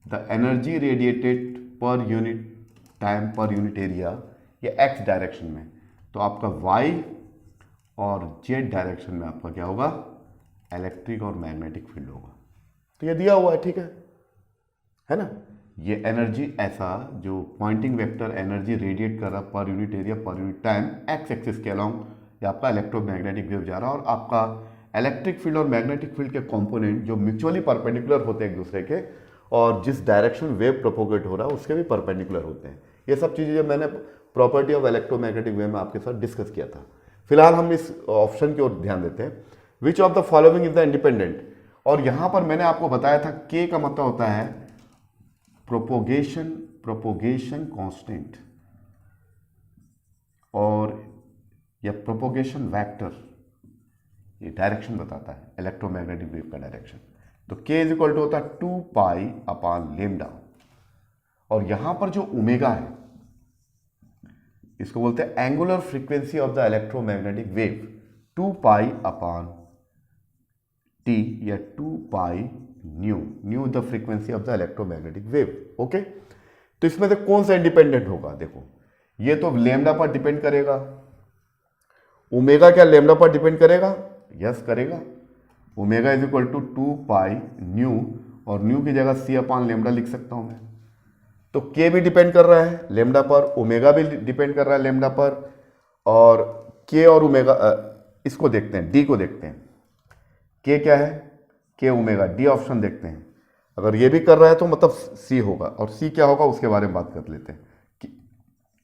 the energy radiated per unit time per unit area, ये x डायरेक्शन में, तो आपका y और z डायरेक्शन में आपका क्या होगा, इलेक्ट्रिक और मैग्नेटिक फील्ड होगा। तो ये दिया हुआ है, ठीक है ना। ये एनर्जी ऐसा जो पॉइंटिंग वेक्टर एनर्जी रेडिएट कर रहा पर unit area per unit time x axis के अलोंग, ये आपका इलेक्ट्रोमैग्नेटिक वेव जा रहा है, और आपका इलेक्ट्रिक फील्ड और मैग्नेटिक फील्ड के कंपोनेंट जो म्यूचुअली परपेंडिकुलर होते हैं एक दूसरे के, और जिस डायरेक्शन में वेव प्रोपोगेट हो रहा है उसके भी परपेंडिकुलर होते हैं। ये सब चीज़ें जब मैंने प्रॉपर्टी ऑफ इलेक्ट्रोमैग्नेटिक वेव में आपके साथ डिस्कस किया था। फिलहाल हम इस ऑप्शन की ओर ध्यान देते हैं, which of the following is the independent, और यहां पर मैंने आपको बताया था के का मतलब होता है प्रोपोगेशन कांस्टेंट, और या प्रोपोगेशन वेक्टर, ये डायरेक्शन बताता है इलेक्ट्रोमैग्नेटिक वेव का डायरेक्शन। तो k इज इक्वल टू होता है 2 पाई अपॉन लेम्डा, और यहां पर जो ओमेगा है इसको बोलते हैं angular frequency of the electromagnetic wave, 2 pi upon T या 2 pi new the frequency of the electromagnetic wave. Okay, तो इसमें से कौन सा इंडिपेंडेंट होगा, देखो ये तो लेमडा पर डिपेंड करेगा, ओमेगा क्या लेमडा पर डिपेंड करेगा, यस करेगा। Omega is equal to 2 pi nu, और न्यू की जगह सी अपॉन लेमडा लिख सकता हूं मैं। तो के भी डिपेंड कर रहा है लेमडा पर, ओमेगा भी डिपेंड कर रहा है लेमडा पर, और के और ओमेगा, इसको देखते हैं, डी को देखते हैं, के क्या है, के ओमेगा, डी ऑप्शन देखते हैं। अगर ये भी कर रहा है तो मतलब सी होगा, और सी क्या होगा उसके बारे में बात कर लेते हैं।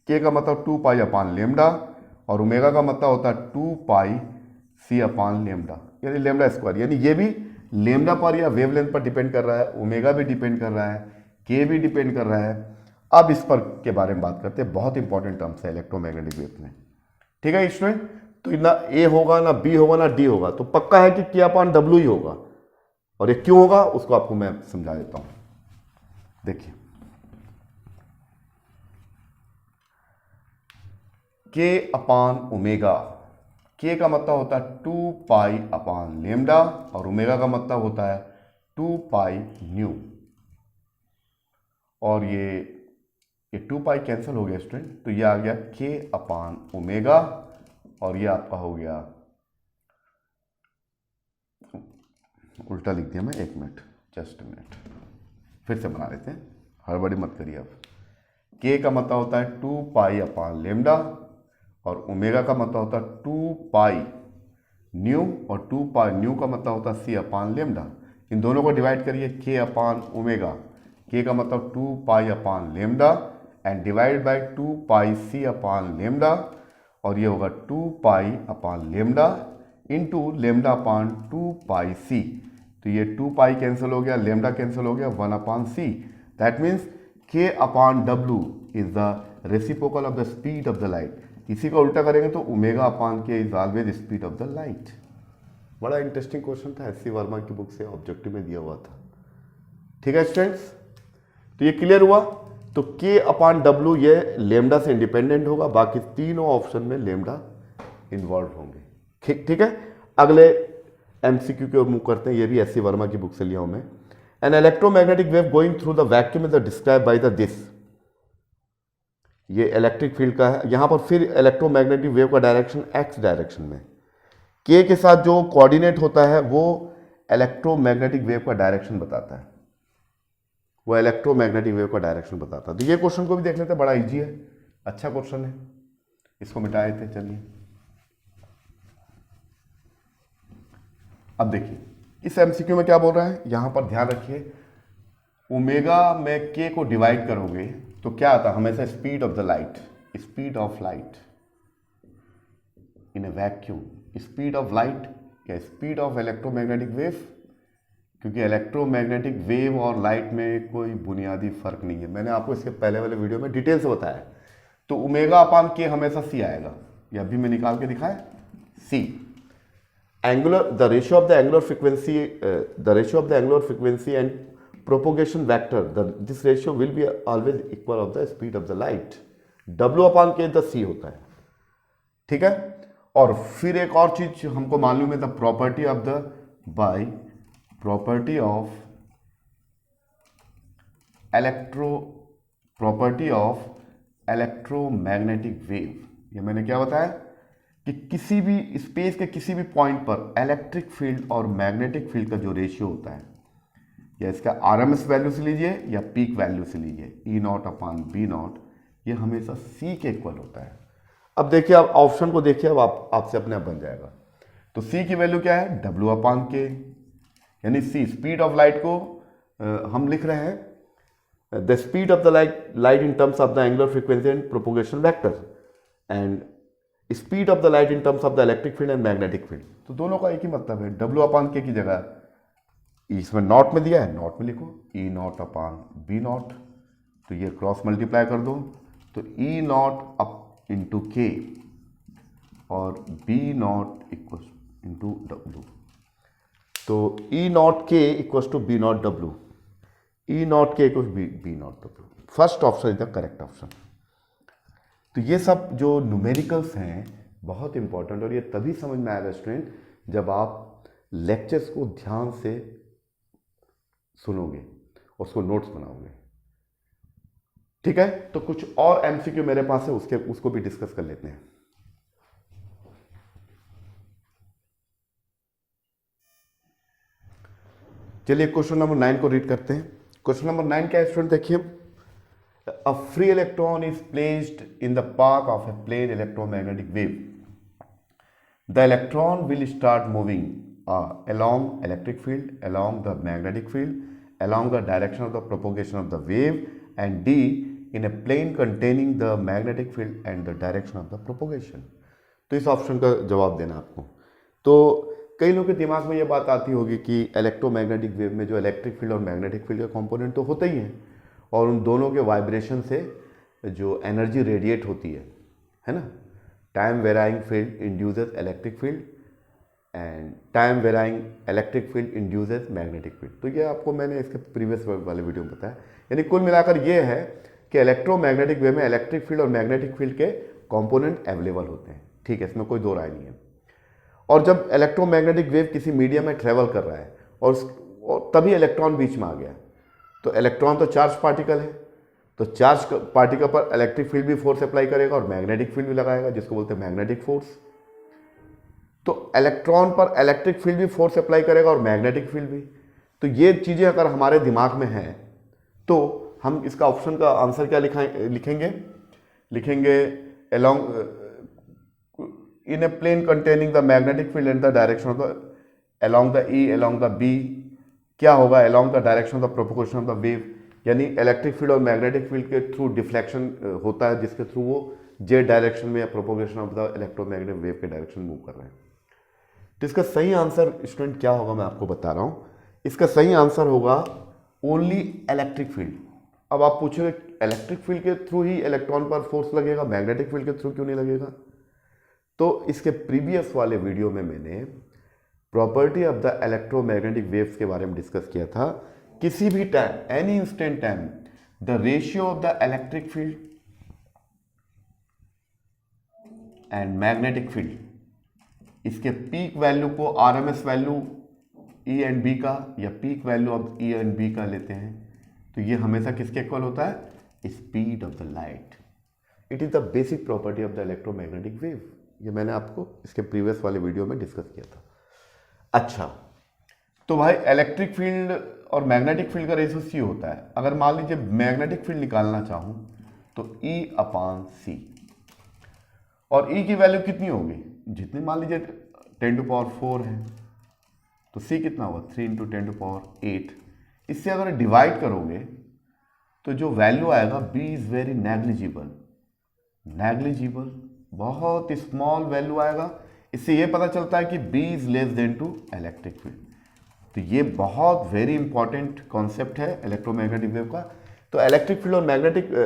के का मतलब 2 पाई अपान लेमडा, और ओमेगा का मतलब होता है 2 पाई सी अपान लेमडा, यानी लेमडा स्क्वायर, यानी ये भी लेमडा पर या वेवलेंथ पर डिपेंड कर रहा है, ओमेगा भी डिपेंड कर रहा है, के भी डिपेंड कर रहा है। अब इस पर के बारे में बात करते हैं, बहुत इंपॉर्टेंट टर्म्स है इलेक्ट्रोमैग्नेटिक वेव में, ठीक है स्टूडेंट। तो ना ए होगा, ना बी होगा, ना डी होगा, तो पक्का है कि के अपान डब्ल्यू ही होगा। और ये क्यों होगा उसको आपको मैं समझा देता हूं, देखिए के अपान ओमेगा, के का मतलब होता है 2 पाई अपान लेमडा, और ओमेगा का मतलब होता है 2 पाई न्यू, और ये 2 पाई कैंसिल हो गया स्टूडेंट, तो ये आ गया के अपान ओमेगा, और ये आपका हो गया, उल्टा लिख दिया मैं, 1 मिनट, जस्ट मिनट, फिर से बना लेते हैं, हड़बड़ी मत करिए आप। के का मतलब होता है 2 पाई अपान लेमडा, और ओमेगा का मतलब होता है 2 पाई न्यू, और 2 पाई न्यू का मतलब होता है सी अपान लेमडा। इन दोनों को डिवाइड करिए, के अपान ओमेगा, के का मतलब 2 pi upon lambda and divide by 2 pi c upon lambda, और ये होगा 2 pi upon lambda into lambda upon 2 pi c. तो ये 2 पाई कैंसिल हो गया, लेमडा कैंसिल हो गया, 1 अपान सी। दैट मीन्स के अपान डब्ल्यू is the reciprocal of the speed of the light. इसी को उल्टा करेंगे तो omega upon k is always speed of the light. बड़ा इंटरेस्टिंग क्वेश्चन था, एससी वर्मा की बुक से ऑब्जेक्टिव में दिया हुआ था, ठीक है स्टूडेंट्स। तो ये क्लियर हुआ। तो के अपान डब्ल्यू ये लेमडा से इंडिपेंडेंट होगा, बाकी तीनों ऑप्शन में लेमडा इन्वॉल्व होंगे, ठीक है। अगले एमसीक्यू की ओर मूव करते हैं, ये भी एससी वर्मा की बुक से लिया हूं मैं। N electromagnetic wave going through the vacuum is describe by the this, ये इलेक्ट्रिक फील्ड का है। यहां पर फिर इलेक्ट्रोमैग्नेटिक वेव का डायरेक्शन एक्स डायरेक्शन में, के के साथ जो कोऑर्डिनेट होता है वो इलेक्ट्रोमैग्नेटिक वेव का डायरेक्शन बताता है, वो इलेक्ट्रोमैग्नेटिक वेव का डायरेक्शन बताता है। तो ये क्वेश्चन को भी देख लेते हैं, बड़ा इजी है, अच्छा क्वेश्चन है, इसको मिटाए थे। चलिए अब देखिए इस एमसीक्यू में क्या बोल रहा है, यहां पर ध्यान रखिए, ओमेगा में के को डिवाइड करोगे तो क्या आता है हमेशा, speed of the light, speed of light in A vacuum, speed of light या स्पीड ऑफ इलेक्ट्रोमैग्नेटिक वेव, क्योंकि इलेक्ट्रोमैग्नेटिक वेव और लाइट में कोई बुनियादी फर्क नहीं है, मैंने आपको इसके पहले वाले वीडियो में डिटेल से बताया। तो ओमेगा अपान के हमेशा सी आएगा, ये अभी मैं निकाल के दिखाया, c angular, the ratio of the angular frequency, the ratio of the angular frequency and propagation vector, this ratio will be always equal of the speed of the light, डब्ल्यू अपान के द सी होता है, ठीक है। और फिर एक और चीज हमको मालूम है, the property of the by property of electromagnetic wave, ये मैंने क्या बताया कि किसी भी स्पेस के किसी भी पॉइंट पर इलेक्ट्रिक फील्ड और मैग्नेटिक फील्ड का जो रेशियो होता है, या इसका आरएमएस वैल्यू से लीजिए या पीक वैल्यू से लीजिए, ई नॉट अपान बी नॉट, ये हमेशा सी के इक्वल होता है। अब देखिए, आप ऑप्शन को देखिए, अब आपसे अपने आप बन जाएगा। तो सी की वैल्यू क्या है, डब्ल्यू अपान के, यानी सी स्पीड ऑफ लाइट को हम लिख रहे हैं the speed of the light in terms of the angular frequency and propagation vector, and speed of the light in terms of the electric field and magnetic field. तो दोनों का एक ही मतलब है, डब्ल्यू अपान के की जगह इसमें नॉट में दिया है, नॉट में लिखो ई नॉट अपान बी नॉट, तो ये क्रॉस मल्टीप्लाई कर दो, तो E not up into k और बी नॉट इक्वल इंटू डब्ल्यू, तो E naught k equal to B naught डब्ल्यू, E naught k equal B naught डब्ल्यू, first option is the correct option. तो ये सब जो न्यूमेरिकल्स हैं बहुत इंपॉर्टेंट, और ये तभी समझ में आएगा स्टूडेंट जब आप लेक्चर्स को ध्यान से सुनोगे, उसको नोट्स बनाओगे, ठीक है। तो कुछ और एमसीक्यू मेरे पास है, उसको भी डिस्कस कर लेते हैं। चलिए क्वेश्चन नंबर 9 को रीड करते हैं। क्वेश्चन नंबर 9 क्या है स्टूडेंट, देखिए, a free electron is placed in the path of a plane electromagnetic wave, the electron will start moving along electric field, along the magnetic field, along the direction of the propagation of the wave, and D in a plane containing the magnetic field and the direction of the propagation। तो इस option का जवाब देना आपको। तो कई लोगों के दिमाग में ये बात आती होगी कि इलेक्ट्रोमैग्नेटिक वेव में जो इलेक्ट्रिक फील्ड और मैग्नेटिक फील्ड का कंपोनेंट तो होता ही है, और उन दोनों के वाइब्रेशन से जो एनर्जी रेडिएट होती है ना, time varying field induces electric field and time varying electric field induces magnetic field. तो ये आपको मैंने इसके प्रीवियस वाले वीडियो में बताया। यानी कुल मिलाकर ये है कि इलेक्ट्रोमैग्नेटिक वेव में इलेक्ट्रिक फील्ड और मैग्नेटिक फील्ड के कंपोनेंट अवेलेबल होते हैं, ठीक है, इसमें कोई दो राय नहीं है। और जब इलेक्ट्रोमैग्नेटिक वेव किसी मीडियम में ट्रेवल कर रहा है और तभी इलेक्ट्रॉन बीच में आ गया, तो इलेक्ट्रॉन तो चार्ज पार्टिकल है, तो चार्ज पार्टिकल पर इलेक्ट्रिक फील्ड भी फोर्स अप्लाई करेगा और मैग्नेटिक फील्ड भी लगाएगा, जिसको बोलते हैं मैग्नेटिक फोर्स। तो इलेक्ट्रॉन पर इलेक्ट्रिक फील्ड भी फोर्स अप्लाई करेगा और मैग्नेटिक फील्ड भी। तो ये चीज़ें अगर हमारे दिमाग में हैं तो हम इसका ऑप्शन का आंसर क्या लिखेंगे along in a plane containing the magnetic field and the direction of the along the E along the B, क्या होगा along the direction of the propagation of the wave, यानी इलेक्ट्रिक फील्ड और magnetic field के through deflection होता है, जिसके through वो जे direction में या propagation of the electromagnetic wave के डायरेक्शन मूव कर रहे हैं। तो इसका सही आंसर स्टूडेंट क्या होगा, मैं आपको बता रहा हूँ। इसका सही आंसर होगा ओनली इलेक्ट्रिक फील्ड। अब आप पूछोगे इलेक्ट्रिक फील्ड के थ्रू ही इलेक्ट्रॉन पर फोर्स लगेगा, मैग्नेटिक फील्ड के थ्रू क्यों नहीं लगेगा? तो इसके प्रीवियस वाले वीडियो में मैंने property of the electromagnetic waves के बारे में डिस्कस किया था। किसी भी time, any instant time, the ratio of the electric field and magnetic field, इसके पीक वैल्यू को RMS value E and B का या peak value of E and B का लेते हैं, तो ये हमेशा किसके इक्वल होता है? Speed of the light. It is the basic property of the electromagnetic wave. ये मैंने आपको इसके प्रीवियस वाले वीडियो में डिस्कस किया था। अच्छा, तो भाई इलेक्ट्रिक फील्ड और मैग्नेटिक फील्ड का रेशियो सी होता है। अगर मान लीजिए मैग्नेटिक फील्ड निकालना चाहूं तो E अपान सी, और E की वैल्यू कितनी होगी? जितनी मान लीजिए 10⁴ है, तो C कितना होगा 3 × 10⁸ इससे अगर डिवाइड करोगे तो जो वैल्यू आएगा B इज वेरी नेग्लिजिबल, बहुत स्मॉल वैल्यू आएगा। इससे ये पता चलता है कि B is less than to electric field. तो ये बहुत वेरी इंपॉर्टेंट कॉन्सेप्ट है इलेक्ट्रोमैग्नेटिक वेव का। तो इलेक्ट्रिक फील्ड और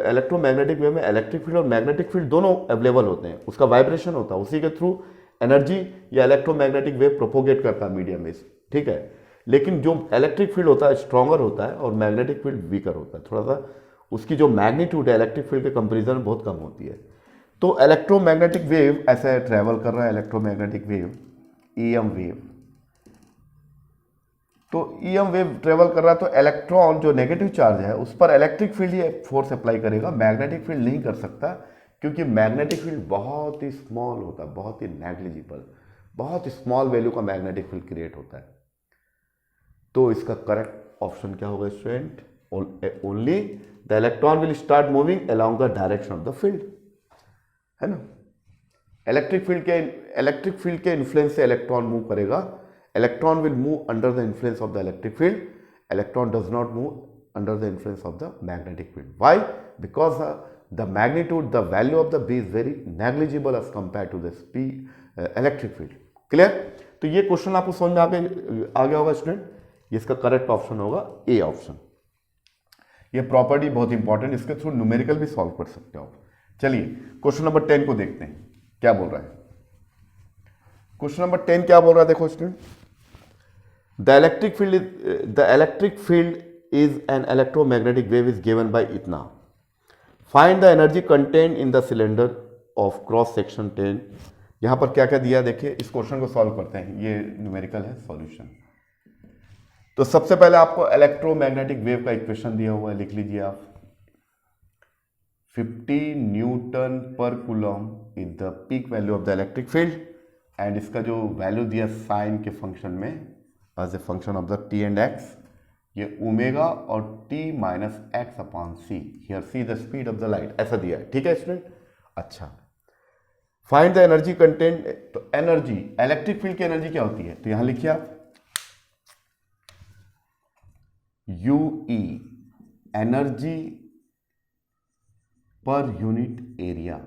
इलेक्ट्रोमैग्नेटिक वेव में इलेक्ट्रिक फील्ड और मैग्नेटिक फील्ड दोनों अवेलेबल होते हैं, उसका वाइब्रेशन होता है, उसी के थ्रू एनर्जी या इलेक्ट्रोमैग्नेटिक वेव प्रोपोगेट करता है मीडियम में, ठीक है। लेकिन जो इलेक्ट्रिक फील्ड होता है स्ट्रॉन्गर होता है और मैग्नेटिक फील्ड वीकर होता है, थोड़ा सा उसकी जो मैग्नीट्यूड है इलेक्ट्रिक फील्ड के कंपेरिजन में बहुत कम होती है। तो इलेक्ट्रोमैग्नेटिक वेव ऐसे ट्रैवल कर रहा है, इलेक्ट्रोमैग्नेटिक वेव ईएम वेव। तो ईएम वेव ट्रेवल कर रहा है तो इलेक्ट्रॉन जो नेगेटिव चार्ज है उस पर इलेक्ट्रिक फील्ड ही फोर्स अप्लाई करेगा, मैग्नेटिक फील्ड नहीं कर सकता, क्योंकि मैग्नेटिक फील्ड बहुत ही स्मॉल होता है, बहुत ही नेग्लिजिबल, बहुत स्मॉल वैल्यू का मैग्नेटिक फील्ड क्रिएट होता है। तो इसका करेक्ट ऑप्शन क्या होगा student? Only the electron will start moving along the direction of the field, है ना। इलेक्ट्रिक फील्ड के इन्फ्लुएंस से इलेक्ट्रॉन मूव करेगा। Electron will move under the influence of the electric field. Electron does not move under the influence of the magnetic field. Why? Because the magnitude, the value of the B is very negligible as compared to the electric field. Clear? तो ये question आपको समझ में आ गया होगा student. इसका correct option होगा A option. ये प्रॉपर्टी बहुत इंपॉर्टेंट, इसके थ्रू न्यूमेरिकल भी सॉल्व कर सकते हो। चलिए क्वेश्चन नंबर 10 को देखते हैं क्या बोल रहा है। क्वेश्चन नंबर 10 क्या बोल रहा है, देखो student. The electric field is an electromagnetic wave is given by इतना। Find the energy contained in the cylinder of cross section 10। यहाँ पर क्या क्या दिया देखिए, इस क्वेश्चन को सॉल्व करते हैं। ये न्यूमेरिकल है सॉल्यूशन। तो सबसे पहले आपको इलेक्ट्रोमैग्नेटिक वेव का इक्वेशन दिया हुआ है, लिख लीजिए आप। 50 newton per coulomb is the peak value of the electric field, and इसका जो वैल्यू दिया साइन के फंक्शन में as a function of the T and X, ये ओमेगा और T minus X upon C, here C the speed of the light, ऐसा दिया है, ठीक है स्टूडेंट। अच्छा, फाइंड द एनर्जी कंटेंट। तो एनर्जी, इलेक्ट्रिक फील्ड की एनर्जी क्या होती है, तो यहां लिखिए आप UE, energy per unit area.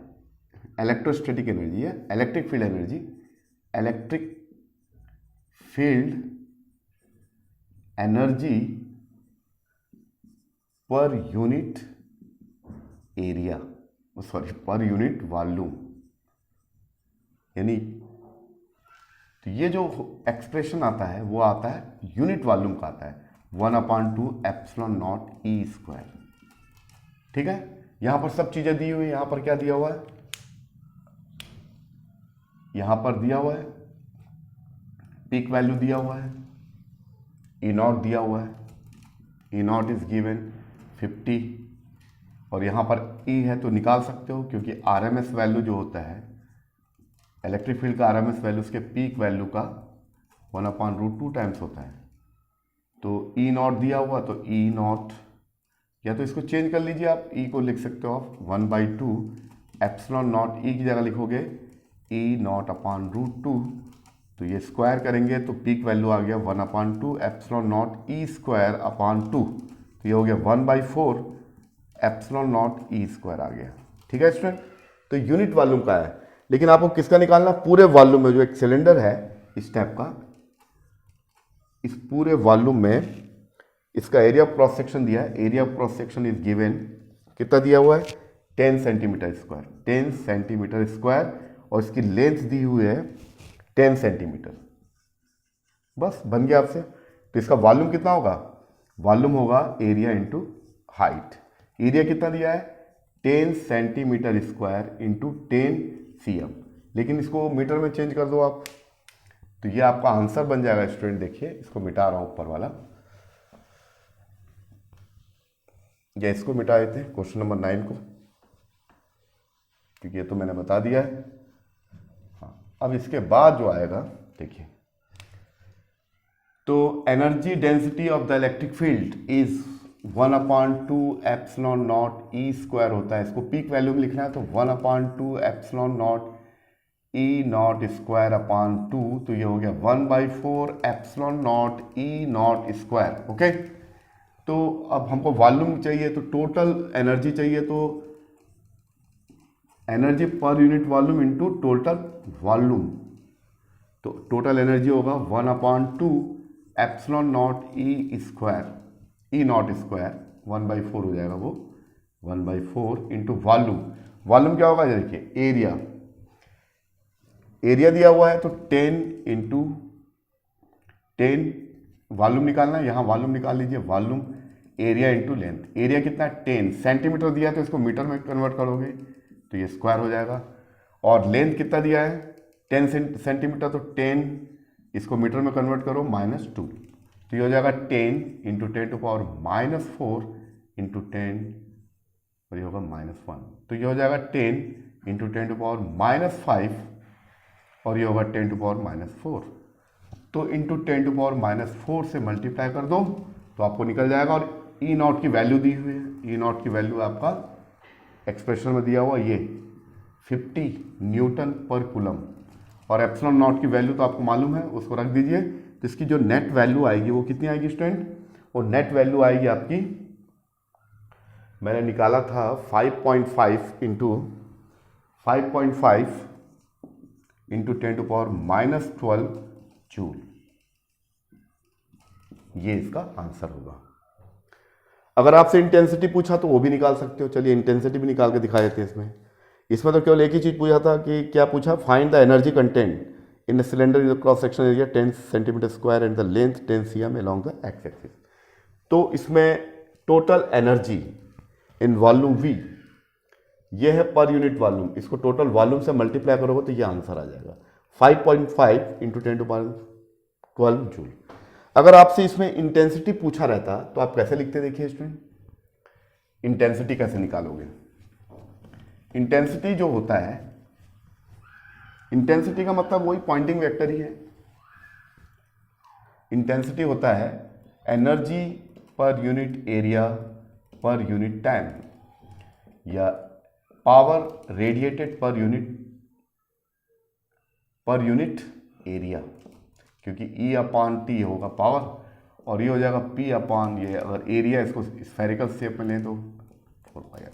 Electrostatic energy है, electric field energy, electric field energy per unit area, sorry per unit volume, यानी तो ये जो एक्सप्रेशन आता है वो आता है यूनिट वॉल्यूम का आता है, 1/2 एप्सिलॉन नॉट E²। ठीक है, यहां पर सब चीजें दी हुई है। यहां पर क्या दिया हुआ है, यहां पर दिया हुआ है पीक वैल्यू दिया हुआ है, E0 दिया हुआ है, E0 इज गिवन 50, और यहां पर E है तो निकाल सकते हो, क्योंकि RMS वैल्यू जो होता है इलेक्ट्रिक फील्ड का, RMS वैल्यू उसके पीक वैल्यू का 1/√2 टाइम्स होता है। तो E0 दिया हुआ, तो E0, या तो इसको चेंज कर लीजिए आप, E को लिख सकते हो आप 1/2 एप्सिलॉन नॉट, E की जगह लिखोगे E0/√2, तो ये स्क्वायर करेंगे तो पीक वैल्यू आ गया 1/2 एप्सिलॉन नॉट E²/2, तो ये हो गया 1/4 एप्सिलॉन नॉट E² आ गया। ठीक है स्टूडेंट, तो यूनिट वॉल्यूम का है, लेकिन आपको किसका निकालना, पूरे वॉल्यूम में जो एक सिलेंडर है इस टाइप का, इस पूरे वॉल्यूम में इसका एरिया ऑफ क्रॉस सेक्शन दिया है। Area of cross section is given, कितना दिया हुआ है, 10 सेंटीमीटर स्क्वायर, 10 सेंटीमीटर स्क्वायर, और इसकी लेंथ दी हुई है 10 सेंटीमीटर। बस बन गया आपसे। तो इसका वॉल्यूम कितना होगा, वॉल्यूम होगा एरिया इंटू हाइट। एरिया कितना दिया है, 10 सेंटीमीटर स्क्वायर इंटू 10 cm, लेकिन इसको मीटर में चेंज कर दो आप, तो ये आपका आंसर बन जाएगा स्टूडेंट। देखिए इसको मिटा रहा हूं ऊपर वाला, या इसको मिटा देते हैं क्वेश्चन नंबर 9 को, क्योंकि ये तो मैंने बता दिया है। हाँ, अब इसके बाद जो आएगा देखिए, तो energy density of the electric field is 1/2 epsilon not E² होता है। इसको पीक वैल्यू में लिखना है तो 1/2 epsilon not E not square upon 2, तो ये हो गया 1/4 epsilon not E not square. Okay, तो अब हमको वॉल्यूम चाहिए, तो टोटल एनर्जी चाहिए, तो energy per unit volume into total volume, तो टोटल एनर्जी होगा 1/2 epsilon not E square, E not square 1/4 हो जाएगा वो, 1/4 इंटू वॉल्यूम। वॉल्यूम क्या होगा, देखिए एरिया, एरिया दिया हुआ है तो 10 इंटू 10, वॉल्यूम निकालना है, यहाँ वॉल्यूम निकाल लीजिए, volume area into length. Area कितना है 10, सेंटीमीटर दिया है तो इसको मीटर में कन्वर्ट करोगे तो ये स्क्वायर हो जाएगा। और लेंथ कितना दिया है 10 सेंटीमीटर, तो 10 इसको मीटर में कन्वर्ट करो -2, तो ये हो जाएगा 10 इंटू 10⁻⁻4 इंटू 10, और ये होगा -1, तो ये हो जाएगा 10 इंटू 10⁻5, और ये होगा 10⁻4, तो इंटू 10⁻4 से मल्टीप्लाई कर दो तो आपको निकल जाएगा। और ई नॉट की वैल्यू दी हुई है, ई नॉट की वैल्यू आपका एक्सप्रेशन में दिया हुआ ये 50 न्यूटन पर कूलम, और एप्सिलॉन नॉट की वैल्यू तो आपको मालूम है, उसको रख दीजिए। तो इसकी जो नेट वैल्यू आएगी वो कितनी आएगी स्टूडेंट, और नेट वैल्यू आएगी आपकी, मैंने निकाला था 5.5 इंटू 5.5 इंटू 10⁻12 जूल, ये इसका आंसर होगा। अगर आपसे इंटेंसिटी पूछा तो वो भी निकाल सकते हो, चलिए इंटेंसिटी भी निकाल के दिखा देते हैं। इसमें तो केवल एक ही चीज़ पूछा था कि क्या पूछा, find the energy content in the cylinder in the cross section area 10 centimetre square and the length 10 cm along the x axis. तो इसमें total energy in volume V, ये है पर यूनिट वॉल्यूम, इसको टोटल वॉल्यूम से multiply करोगे तो ये आंसर आ जाएगा 5.5 इंटू 10⁻12 जूल। अगर आपसे इसमें इंटेंसिटी पूछा रहता तो आप कैसे लिखते, देखिए स्टूडेंट, इंटेंसिटी कैसे निकालोगे। इंटेंसिटी जो होता है, इंटेंसिटी का मतलब वही पॉइंटिंग वेक्टर ही है। इंटेंसिटी होता है energy per unit area per unit time, या power radiated per unit area, क्योंकि E/T होगा पावर, और ये हो जाएगा P/, ये अगर एरिया इसको स्फेरिकल शेप में लें तो 4πr।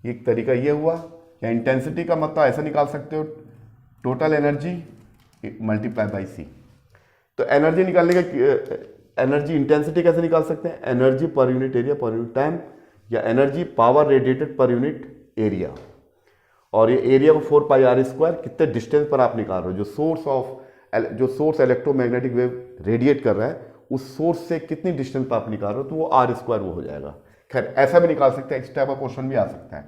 एक तरीका ये हुआ। या इंटेंसिटी का मतलब ऐसा निकाल सकते हो, total energy multiply by C। तो एनर्जी निकालने का, एनर्जी इंटेंसिटी कैसे निकाल सकते हैं, energy per unit area per unit time, या energy power radiated per unit area, और ये एरिया को 4πr², कितने डिस्टेंस पर आप निकाल रहे हो, जो सोर्स इलेक्ट्रोमैग्नेटिक वेव रेडिएट कर रहा है उस सोर्स से कितनी डिस्टेंस पर आप निकाल रहे हो, तो वो r² वो हो जाएगा। खैर ऐसा भी निकाल सकते हैं, इस टाइप का क्वेश्चन भी आ सकता है,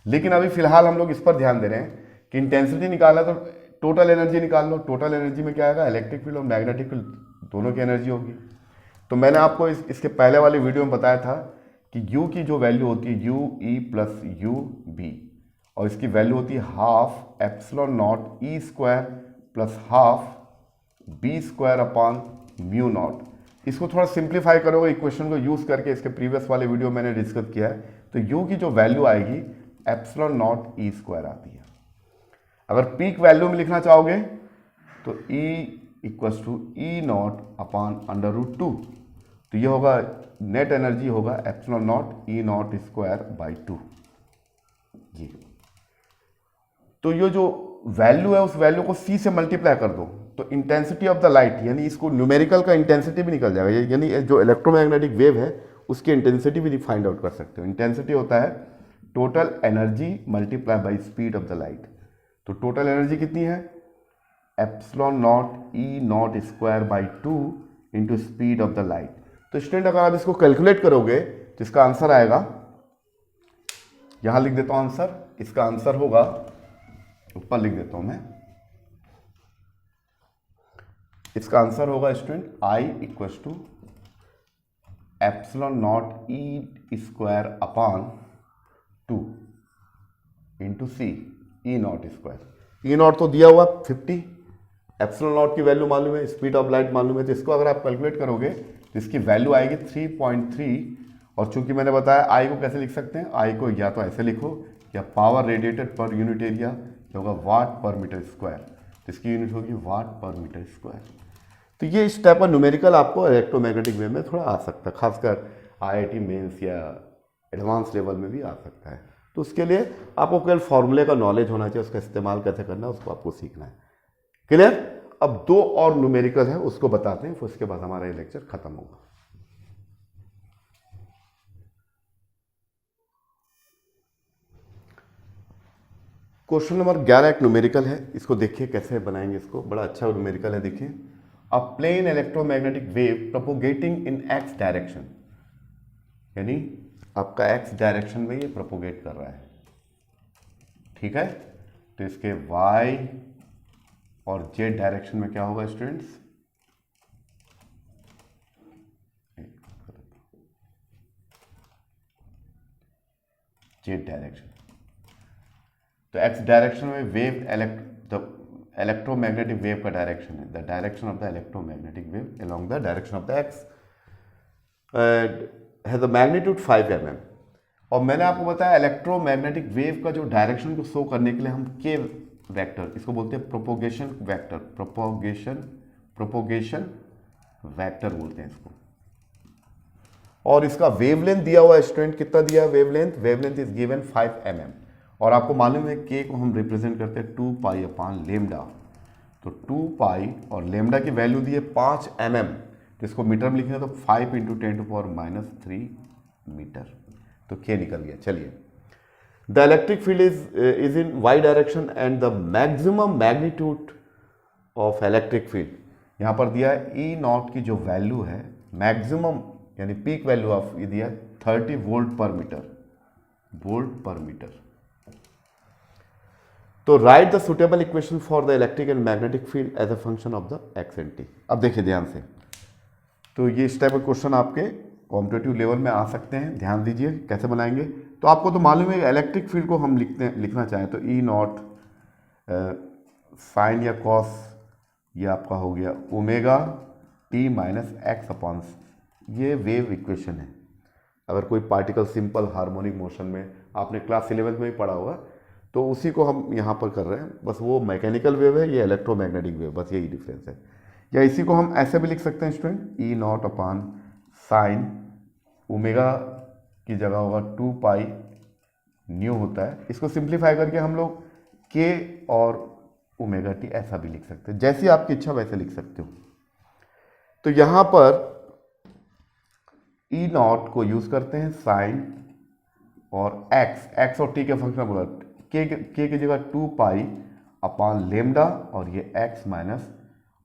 लेकिन अभी फिलहाल हम लोग इस पर ध्यान दे रहे हैं कि इंटेंसिटी निकालना तो टोटल एनर्जी निकाल लो। टोटल एनर्जी में क्या आएगा, इलेक्ट्रिक फील्ड और मैग्नेटिक फील्ड दोनों की एनर्जी होगी। तो मैंने आपको इसके पहले वाले वीडियो में बताया था कि U की जो वैल्यू होती है UE प्लस UB, और इसकी वैल्यू होती है half epsilon not E² plus half B² upon mu naught. इसको थोड़ा सिंप्लीफाई करोगे इक्वेशन को यूज करके, इसके प्रीवियस वाले वीडियो मैंने डिस्कस किया है, तो U की जो वैल्यू आएगी एप्सिलॉन नॉट E² आती है। अगर पीक वैल्यू में लिखना चाहोगे तो E = E0 अपान √2, तो ये होगा नेट एनर्जी होगा एप्सिलॉन नॉट E0² 2। जी, तो ये जो वैल्यू है उस वैल्यू को C से मल्टीप्लाई कर दो तो इंटेंसिटी ऑफ द लाइट, यानी इसको न्यूमेरिकल का इंटेंसिटी भी निकल जाएगा, यानी जो इलेक्ट्रोमैग्नेटिक वेव है उसकी इंटेंसिटी भी फाइंड आउट कर सकते हो। इंटेंसिटी होता है total energy multiply by speed of the light. तो टोटल एनर्जी कितनी है, epsilon not E0² 2 into speed of the light. तो स्टूडेंट अगर आप इसको कैलकुलेट करोगे तो इसका आंसर आएगा, यहां लिख देता हूं आंसर, इसका आंसर होगा, ऊपर लिख देता हूं मैं, इसका आंसर होगा student I epsilon not E² upon 2 into C E0²। E0 तो दिया हुआ 50, एप्सिलॉन नॉट की वैल्यू मालूम है, स्पीड ऑफ लाइट मालूम है, तो इसको अगर आप कैलकुलेट करोगे तो इसकी वैल्यू आएगी 3.3। और चूंकि मैंने बताया I को कैसे लिख सकते हैं, I को या तो ऐसे लिखो, या power radiated per unit area, ये होगा वाट पर मीटर स्क्वायर, तो इसकी यूनिट होगी वाट पर मीटर स्क्वायर। तो ये इस टाइप का न्यूमेरिकल आपको इलेक्ट्रोमैग्नेटिक वेव में थोड़ा आ सकता है, खासकर आईआईटी मेंस या एडवांस लेवल में भी आ सकता है। तो उसके लिए आपको केवल फॉर्मूले का नॉलेज होना चाहिए, उसका इस्तेमाल कैसे करना है उसको आपको सीखना है। क्लियर? अब दो और न्यूमेरिकल है उसको बताते हैं, फिर उसके बाद हमारा ये लेक्चर खत्म होगा। क्वेश्चन नंबर 11 एक न्यूमेरिकल है, इसको देखिए कैसे बनाएंगे इसको, बड़ा अच्छा न्यूमेरिकल है। देखिए, अ प्लेन इलेक्ट्रोमैग्नेटिक वेव प्रोपोगेटिंग इन एक्स डायरेक्शन, यानी आपका एक्स डायरेक्शन में ये प्रोपोगेट कर रहा है, ठीक है। तो इसके वाई और जेड डायरेक्शन में क्या होगा स्टूडेंट्स, जेड डायरेक्शन। तो एक्स डायरेक्शन में वेव इलेक्ट्रोमैग्नेटिक वेव का डायरेक्शन है, the direction of the electromagnetic wave along the direction of the x has a magnitude 5 mm। और मैंने आपको बताया इलेक्ट्रोमैग्नेटिक वेव का जो डायरेक्शन को शो करने के लिए हम के वेक्टर, इसको बोलते हैं प्रोपोगेशन वेक्टर, प्रोपोगेशन वेक्टर बोलते हैं इसको। और इसका वेवलेंथ दिया हुआ स्टूडेंट, कितना दिया वेवलेंथ इज गिवन 5 mm। और आपको मालूम है के को हम रिप्रेजेंट करते हैं 2 पाई अपॉन लेमडा। तो 2 पाई और लेमडा की वैल्यू दी है 5 mm, तो इसको मीटर में लिखना तो 5 × 10⁻³ मीटर, तो के निकल गया। चलिए, the electric field is in Y direction and the maximum magnitude of electric field, यहाँ पर दिया है ई नॉट की जो वैल्यू है मैक्सिमम यानी पीक वैल्यू ऑफ ये दिया 30 वोल्ट पर मीटर। तो write the suitable equation for the electric and magnetic field as a function of the X and T. अब देखिए ध्यान से, तो ये इस टाइप के क्वेश्चन आपके कॉम्पिटेटिव लेवल में आ सकते हैं, ध्यान दीजिए कैसे बनाएंगे। तो आपको तो मालूम है इलेक्ट्रिक फील्ड को हम लिखना चाहें तो ई नॉट साइन या कॉस, ये आपका हो गया omega T minus X upon, ये वेव इक्वेशन है। अगर कोई पार्टिकल सिंपल हार्मोनिक मोशन में आपने क्लास 11th में ही पढ़ा होगा, तो उसी को हम यहाँ पर कर रहे हैं, बस वो मैकेनिकल वेव है, ये इलेक्ट्रोमैग्नेटिक वेव, बस यही डिफरेंस है। या इसी को हम ऐसे भी लिख सकते हैं स्टूडेंट, ई नॉट अपॉन साइन ओमेगा की जगह होगा 2 पाई न्यू होता है, इसको सिंप्लीफाई करके हम लोग के और ओमेगा टी ऐसा भी लिख सकते हैं, जैसी आपकी इच्छा वैसे लिख सकते हो। तो यहाँ पर ई नॉट को यूज करते हैं साइन और एक्स और टी के फंक्शन बोला, के की जगह 2 पाई अपॉन लेमडा और ये एक्स माइनस,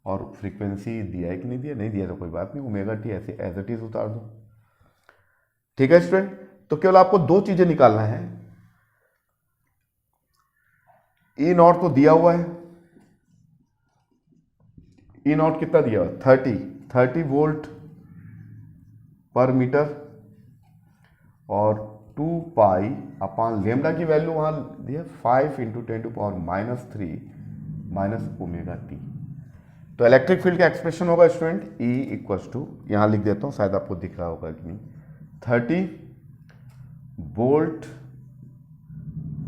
और फ्रीक्वेंसी दिया है कि नहीं दिया, नहीं दिया तो कोई बात नहीं, ओमेगा टी ऐसे एज इट इज उतार दो, ठीक है स्टूडेंट। तो केवल आपको दो चीजें निकालना है, ई नॉट तो दिया हुआ है, ई नॉट कितना दिया हुआ है 30 वोल्ट पर मीटर, और 2 पाई अपॉन लेमडा की वैल्यू वहां दिया 5 × 10⁻³ माइनस ओमेगा टी। तो इलेक्ट्रिक फील्ड का एक्सप्रेशन होगा स्टूडेंट ई इक्वल टू, यहां लिख देता हूं शायद आपको दिख रहा होगा कि नहीं, 30 वोल्ट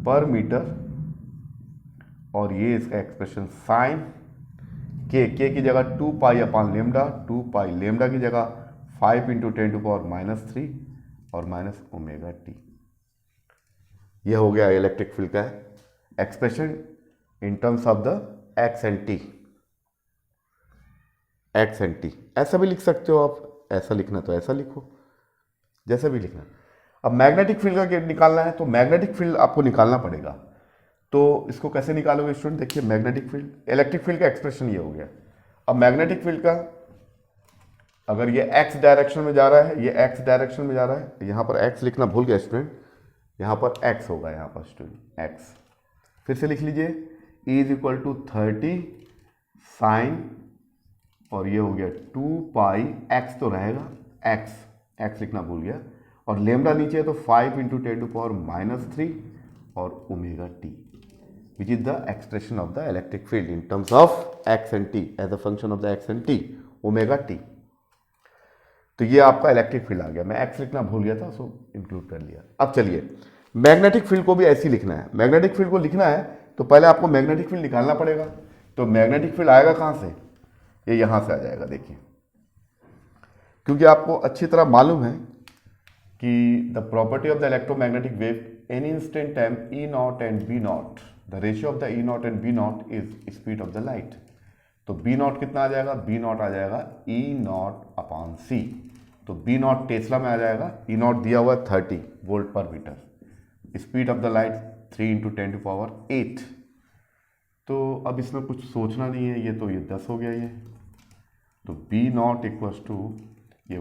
पर मीटर, और ये इसका एक्सप्रेशन साइन के की जगह 2 पाई अपॉन लेमडा, 2 पाई लेमडा की जगह 5 × 10⁻³ और माइनस ओमेगा टी। यह हो गया इलेक्ट्रिक फील्ड का expression in terms of the X and T. ऐसा भी लिख सकते हो आप, ऐसा लिखना तो ऐसा लिखो, जैसा भी लिखना। अब मैग्नेटिक फील्ड का निकालना है, तो मैग्नेटिक फील्ड आपको निकालना पड़ेगा। तो इसको कैसे निकालोगे स्टूडेंट, देखिए मैग्नेटिक फील्ड, इलेक्ट्रिक फील्ड का एक्सप्रेशन ये हो गया। अब मैग्नेटिक फील्ड का, अगर ये एक्स डायरेक्शन में जा रहा है, ये एक्स डायरेक्शन में जा रहा है, यहाँ पर एक्स लिखना भूल गया स्टूडेंट, यहाँ पर एक्स होगा, यहाँ पर स्टूडेंट एक्स, फिर से लिख लीजिए, E is equal to 30 sine, और ये हो गया 2 पाई, एक्स तो रहेगा, एक्स लिखना भूल गया, और लेमडा नीचे है तो 5 × 10⁻³ और omega T, which is the expression of the electric field in terms of X and T as a function of the X and T, omega T. तो ये आपका इलेक्ट्रिक फील्ड आ गया, मैं एक्स लिखना भूल गया था, उसको इंक्लूड कर लिया। अब चलिए मैग्नेटिक फील्ड को भी ऐसे ही लिखना है। मैग्नेटिक फील्ड को लिखना है तो पहले आपको मैग्नेटिक फील्ड निकालना पड़ेगा। तो मैग्नेटिक फील्ड आएगा कहाँ से? ये यहाँ से आ जाएगा। देखिए, क्योंकि आपको अच्छी तरह मालूम है कि the property of the electromagnetic wave any instant time E naught and B naught, the ratio of the E naught and B naught is speed of the light. तो बी नॉट कितना आ जाएगा? बी नॉट आ जाएगा ई naught upon सी। तो B not Tesla में आ जाएगा। ई not दिया हुआ है 30 volt per metre. Speed of the light 3 × 10⁸ तो अब इसमें कुछ सोचना नहीं है, ये तो ये 10 हो गया ये। तो बी नॉट इक्वल्स टू ये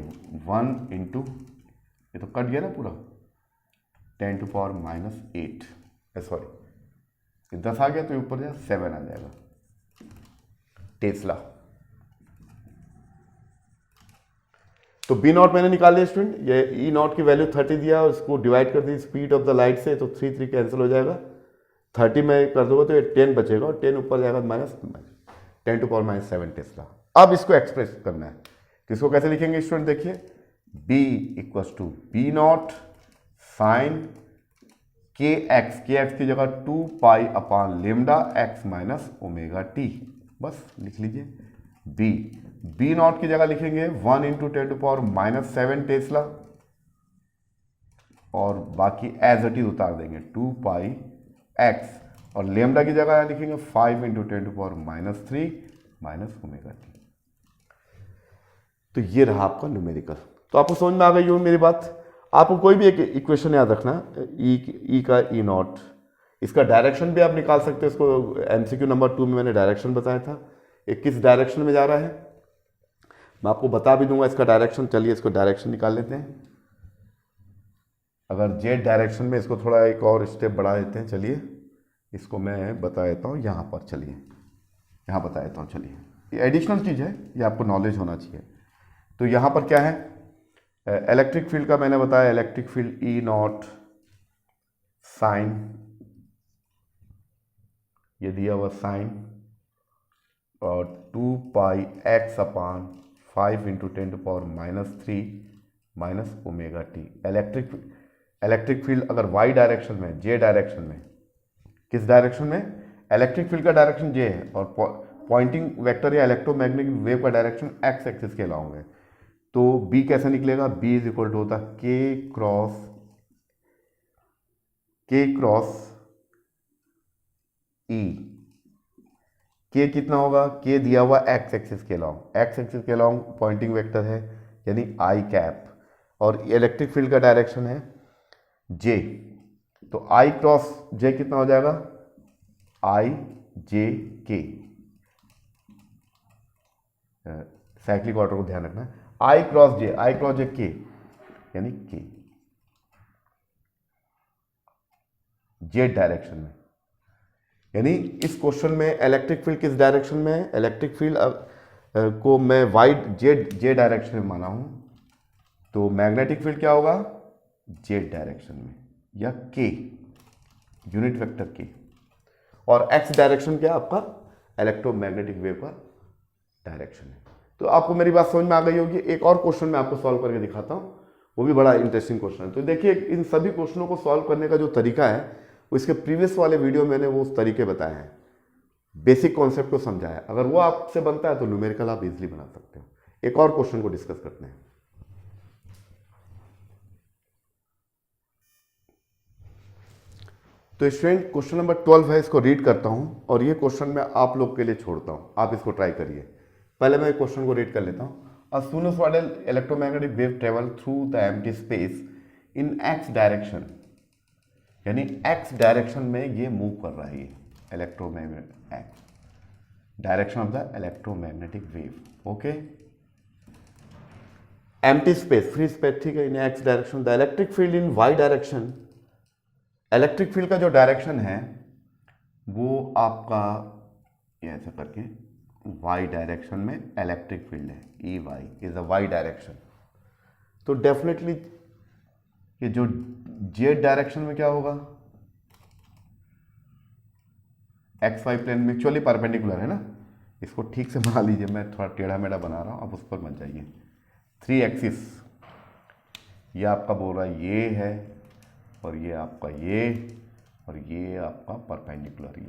1 इंटू, ये तो कट गया ना पूरा, 10⁻⁸ सॉरी, ये 10 आ गया तो ऊपर जाए 7 आ जाएगा टेस्ला। तो बी नॉट मैंने निकाल लिया स्टूडेंट। ये ई नॉट की वैल्यू 30 दिया और इसको डिवाइड कर दी स्पीड ऑफ द लाइट से, तो 3 कैंसिल हो जाएगा। 30 में कर दोगे तो ये 10 बचेगा और 10 ऊपर जाएगा माइनस 10⁻⁷ टेस्ला। अब इसको एक्सप्रेस करना है, तो इसको कैसे लिखेंगे स्टूडेंट? देखिए, B equals to B naught sine के एक्स की जगह 2π/λ x - ω t, बस लिख लीजिए। बी नॉट की जगह लिखेंगे 1 × 10⁻⁷ टेस्ला और बाकी एज इट इज उतार देंगे 2πx, और लेमडा की जगह लिखेंगे 5 × 10⁻³ - ω t। तो ये रहा आपका न्यूमेरिकल। तो आपको समझ में आ गई हो मेरी बात। आपको कोई भी एक इक्वेशन याद रखना, ई का ई नॉट, इसका डायरेक्शन भी आप निकाल सकते हो। इसको MCQ नंबर 2 में मैंने डायरेक्शन बताया था, ये किस डायरेक्शन में जा रहा है मैं आपको बता भी दूंगा इसका डायरेक्शन। चलिए इसको डायरेक्शन निकाल लेते हैं। अगर जेड डायरेक्शन में, इसको थोड़ा एक और स्टेप बढ़ा देते हैं। चलिए इसको मैं बता देता हूँ यहाँ पर, चलिए यहाँ बता देता हूँ। चलिए, ये एडिशनल चीज़ है, ये आपको नॉलेज होना चाहिए। तो यहाँ पर क्या है, इलेक्ट्रिक फील्ड का मैंने बताया, electric field E naught sine, ये दिया हुआ साइन, और 2πx/5 × 10⁻³ - ω t। इलेक्ट्रिक फील्ड अगर वाई डायरेक्शन में, जे डायरेक्शन में, किस डायरेक्शन में? इलेक्ट्रिक फील्ड का डायरेक्शन जे है और पॉइंटिंग वेक्टर या इलेक्ट्रोमैग्नेटिक वेव का डायरेक्शन एक्स एक्सिस के अलाउंग है। तो बी कैसे निकलेगा? बी इज इक्वल टू होता है के क्रॉस ई। के कितना होगा? के दिया हुआ एक्स एक्सिस के अलाउंग, एक्स एक्सिस के अलाउंग पॉइंटिंग वेक्टर है यानी आई कैप, और इलेक्ट्रिक फील्ड का डायरेक्शन है जे। तो आई क्रॉस जे कितना हो जाएगा? आई जे के। साइक्लिक ऑर्डर को ध्यान रखना है। आई क्रॉस जे के यानी के, जेड डायरेक्शन में। यानी इस क्वेश्चन में इलेक्ट्रिक फील्ड किस डायरेक्शन में है? इलेक्ट्रिक फील्ड को मैं वाई जे डायरेक्शन में माना हूं, तो मैग्नेटिक फील्ड क्या होगा? जेड डायरेक्शन में, या के यूनिट वेक्टर के। और एक्स डायरेक्शन क्या आपका? इलेक्ट्रोमैग्नेटिक वेव का डायरेक्शन है। तो आपको मेरी बात समझ में आ गई होगी। एक और क्वेश्चन मैं आपको सॉल्व करके दिखाता हूं, वो भी बड़ा इंटरेस्टिंग क्वेश्चन है। तो देखिए, इन सभी क्वेश्चनों को सॉल्व करने का जो तरीका है, वो इसके प्रीवियस वाले वीडियो में मैंने वो उस तरीके बताए हैं, बेसिक कॉन्सेप्ट को समझाया। अगर वो आपसे बनता है तो न्यूमेरिकल आप इजीली बना सकते हो। एक और क्वेश्चन को डिस्कस करते हैं। तो स्टूडेंट, क्वेश्चन नंबर 12 है, इसको रीड करता हूं और ये क्वेश्चन मैं आप लोग के लिए छोड़ता हूं, आप इसको ट्राई करिए। पहले मैं क्वेश्चन को रीड कर लेता हूं। A sinusoidal electromagnetic wave travel through the empty space in x direction, यानी x डायरेक्शन में ये मूव कर रहा है, ये electromagnetic x direction of the electromagnetic wave. Okay, empty space, free space, ठीक है, in x direction. The electric field in Y direction, electric field का जो डायरेक्शन है वो आपका ये ऐसा करके वाई डायरेक्शन में इलेक्ट्रिक फील्ड है, E y is a y direction. तो डेफिनेटली ये जो जेड डायरेक्शन में क्या होगा? एक्स वाई प्लेन में एक्चुअली परपेंडिकुलर है ना, इसको ठीक से बना लीजिए, मैं थोड़ा टेढ़ा मेढ़ा बना रहा हूं, अब उस पर मत जाइए। 3 एक्सिस, ये आपका बोल रहा है ये है, और ये आपका ये, और ये आपका परपेंडिकुलर,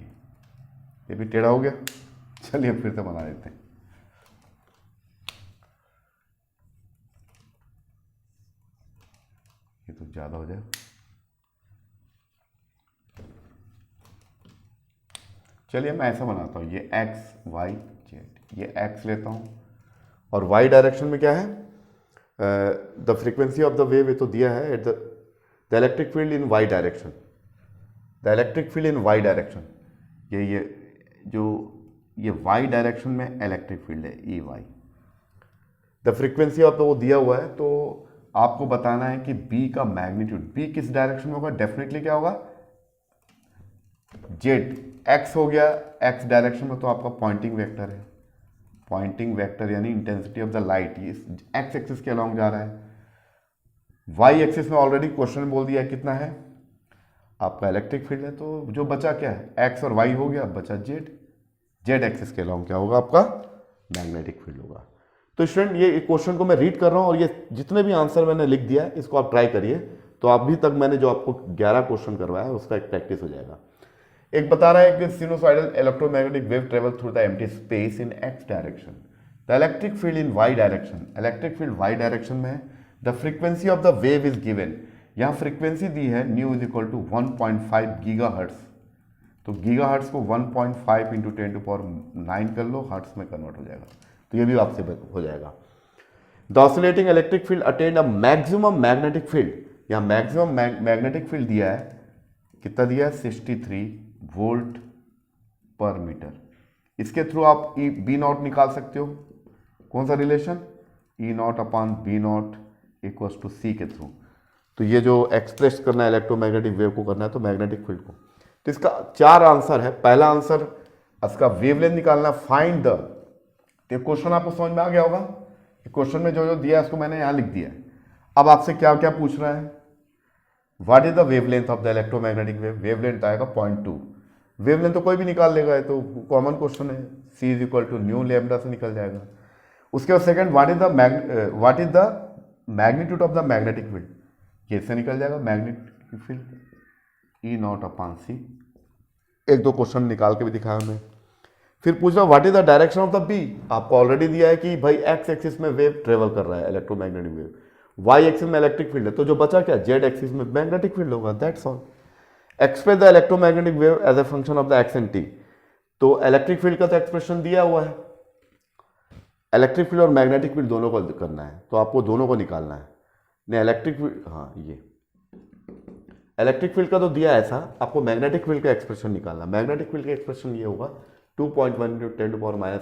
ये भी टेढ़ा हो गया। चलिए फिर से बना देते हैं। ये तो ज़्यादा हो जाए। चलिए मैं ऐसा बनाता हूँ, ये एक्स वाई जेड, ये एक्स लेता हूँ और वाई डायरेक्शन में क्या है, the frequency of the wave, ये तो दिया है at the electric field in Y direction, the electric field in Y direction, ये जो ये वाई डायरेक्शन में इलेक्ट्रिक फील्ड है, E Y. The frequency of वो दिया हुआ है, तो आपको बताना है कि बी का मैग्नीट्यूड, बी किस डायरेक्शन में होगा, डेफिनेटली क्या होगा, जेड। एक्स हो गया एक्स डायरेक्शन में, तो आपका पॉइंटिंग वेक्टर है, पॉइंटिंग वेक्टर यानी इंटेंसिटी ऑफ द लाइट, ये एक्स एक्सिस के अलॉन्ग जा रहा है। वाई एक्सिस में ऑलरेडी क्वेश्चन में बोल दिया कितना है, आपका इलेक्ट्रिक फील्ड है, तो जो बचा क्या है, एक्स और वाई हो गया, बचा जेड, जेड एक्सिस के अलॉन्ग क्या होगा, आपका मैग्नेटिक फील्ड होगा। तो स्टूडेंट ये क्वेश्चन को मैं रीड कर रहा हूं और ये जितने भी आंसर मैंने लिख दिया है इसको आप ट्राई करिए, तो अभी तक मैंने जो आपको 11 क्वेश्चन करवाया है उसका एक प्रैक्टिस हो जाएगा। एक बता रहा है कि sinusoidal electromagnetic wave travel through the empty space in x direction, the electric field in Y direction, electric field y direction में है, the frequency of the wave is given, यहाँ फ्रीक्वेंसी दी है nu is equal to 1.5 gigahertz, तो gigahertz को 1.5 into 10⁹ कर लो, hertz में convert हो जाएगा, तो ये भी आपसे हो जाएगा। The oscillating electric field attend a maximum magnetic field, यहाँ मैक्सिमम मैग्नेटिक फील्ड दिया है, कितना दिया है, 63 वोल्ट पर मीटर। इसके थ्रू आप बी नॉट निकाल सकते हो, कौन सा relation, E naught upon B naught equals to c के थ्रू। तो ये जो एक्सप्रेस करना है इलेक्ट्रोमैग्नेटिक वेव को करना है, तो मैग्नेटिक फील्ड को, तो इसका 4 आंसर है। पहला आंसर इसका वेवलेंथ निकालना, फाइंड द, तो क्वेश्चन आपको समझ में आ गया होगा, क्वेश्चन में जो जो दिया है उसको मैंने यहाँ लिख दिया है। अब आपसे क्या क्या पूछ रहा है, what is the wavelength of the electromagnetic wave, wavelength आएगा 0.2, वेवलेंथ तो कोई भी निकाल लेगा, है तो कॉमन क्वेश्चन है, c is equal to nu lambda से निकल जाएगा। उसके बाद second, what is the magnitude of the magnetic field, ये से निकल जाएगा magnetic field E naught upon c, एक दो क्वेश्चन निकाल के भी दिखाया हमने। फिर पूछ रहा what is the direction of the B, आपको ऑलरेडी दिया है कि भाई एक्स एक्सिस में वेव ट्रेवल कर रहा है इलेक्ट्रोमैग्नेटिक वेव, वाई एक्सिस में इलेक्ट्रिक फील्ड है, तो जो बचा क्या, जेड एक्सिस में मैग्नेटिक फील्ड होगा, that's all. Express the electromagnetic wave as a function of the X and T, तो इलेक्ट्रिक फील्ड का तो एक्सप्रेशन दिया हुआ है, इलेक्ट्रिक फील्ड और मैग्नेटिक फील्ड दोनों को करना है, तो आपको दोनों को निकालना है। नहीं इलेक्ट्रिक फील्ड, हाँ ये इलेक्ट्रिक फील्ड का तो दिया है ऐसा, आपको मैग्नेटिक फील्ड का एक्सप्रेशन निकालना। मैग्नेटिक फील्ड का एक्सप्रेशन ये होगा 2.1 ×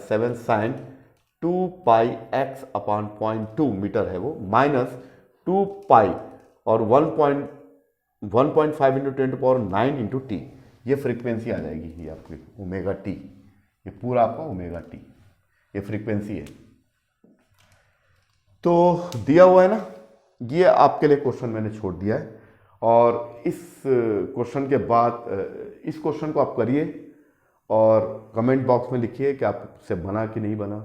10⁻⁷ साइन 2 पाई एक्स अपॉन 0.2 मीटर है वो, माइनस 2 पाई और 1.5 इंटू 10⁹ इंटू टी, ये फ्रीक्वेंसी आ जाएगी, ये आपकी ओमेगा टी, ये पूरा आपका ओमेगा टी, ये फ्रीक्वेंसी है। तो दिया हुआ है ना, ये आपके लिए क्वेश्चन मैंने छोड़ दिया है, और इस क्वेश्चन के बाद इस क्वेश्चन को आप करिए और कमेंट बॉक्स में लिखिए कि आपसे बना कि नहीं बना।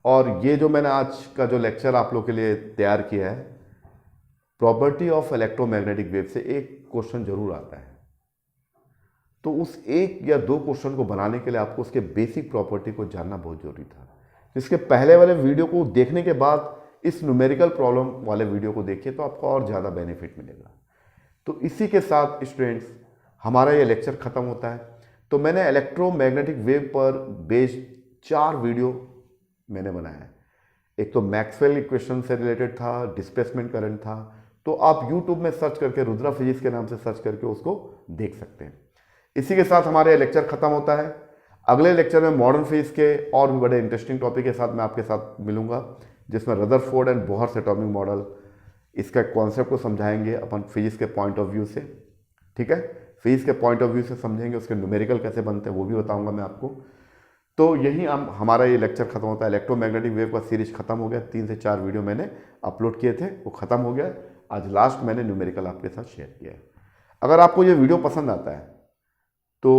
और ये जो मैंने आज का जो लेक्चर आप लोग के लिए तैयार किया है, प्रॉपर्टी ऑफ इलेक्ट्रोमैग्नेटिक वेव से एक क्वेश्चन जरूर आता है, तो उस एक या दो क्वेश्चन को बनाने के लिए आपको उसके बेसिक प्रॉपर्टी को जानना बहुत जरूरी था। इसके पहले वाले वीडियो को देखने के बाद इस न्यूमेरिकल प्रॉब्लम वाले वीडियो को देखिए, तो आपको और ज़्यादा बेनिफिट मिलेगा। तो इसी के साथ स्टूडेंट्स हमारा ये लेक्चर ख़त्म होता है। तो मैंने इलेक्ट्रोमैग्नेटिक वेव पर बेस्ड 4 वीडियो मैंने बनाया है। एक तो मैक्सवेल इक्वेशन से रिलेटेड था, डिस्प्लेसमेंट करंट था, तो आप यूट्यूब में सर्च करके रुद्रा फिजिक्स के नाम से सर्च करके उसको देख सकते हैं। इसी के साथ हमारे लेक्चर ख़त्म होता है। अगले लेक्चर में मॉडर्न फिजिक्स के और भी बड़े इंटरेस्टिंग टॉपिक के साथ मैं आपके साथ मिलूंगा, जिसमें Rutherford and Bohr's atomic model, इसका कॉन्सेप्ट को समझाएंगे अपन फिजिक्स के पॉइंट ऑफ व्यू से। ठीक है, फिजिक्स के पॉइंट ऑफ व्यू से समझेंगे, उसके न्यूमेरिकल कैसे बनते हैं वो भी बताऊंगा मैं आपको। तो यही हमारा ये लेक्चर खत्म होता है। इलेक्ट्रोमैग्नेटिक वेव का सीरीज खत्म हो गया, 3 से 4 वीडियो मैंने अपलोड किए थे, वो खत्म हो गया। आज लास्ट मैंने न्यूमेरिकल आपके साथ शेयर किया है। अगर आपको ये वीडियो पसंद आता है तो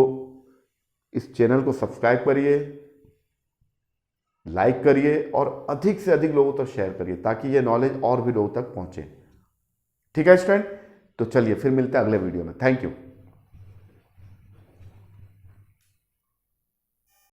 इस चैनल को सब्सक्राइब करिए, लाइक करिए और अधिक से अधिक लोगों तक शेयर करिए, ताकि ये नॉलेज और भी लोगों तक पहुंचे। ठीक है स्टूडेंट, तो चलिए फिर मिलते हैं अगले वीडियो में। Thank you.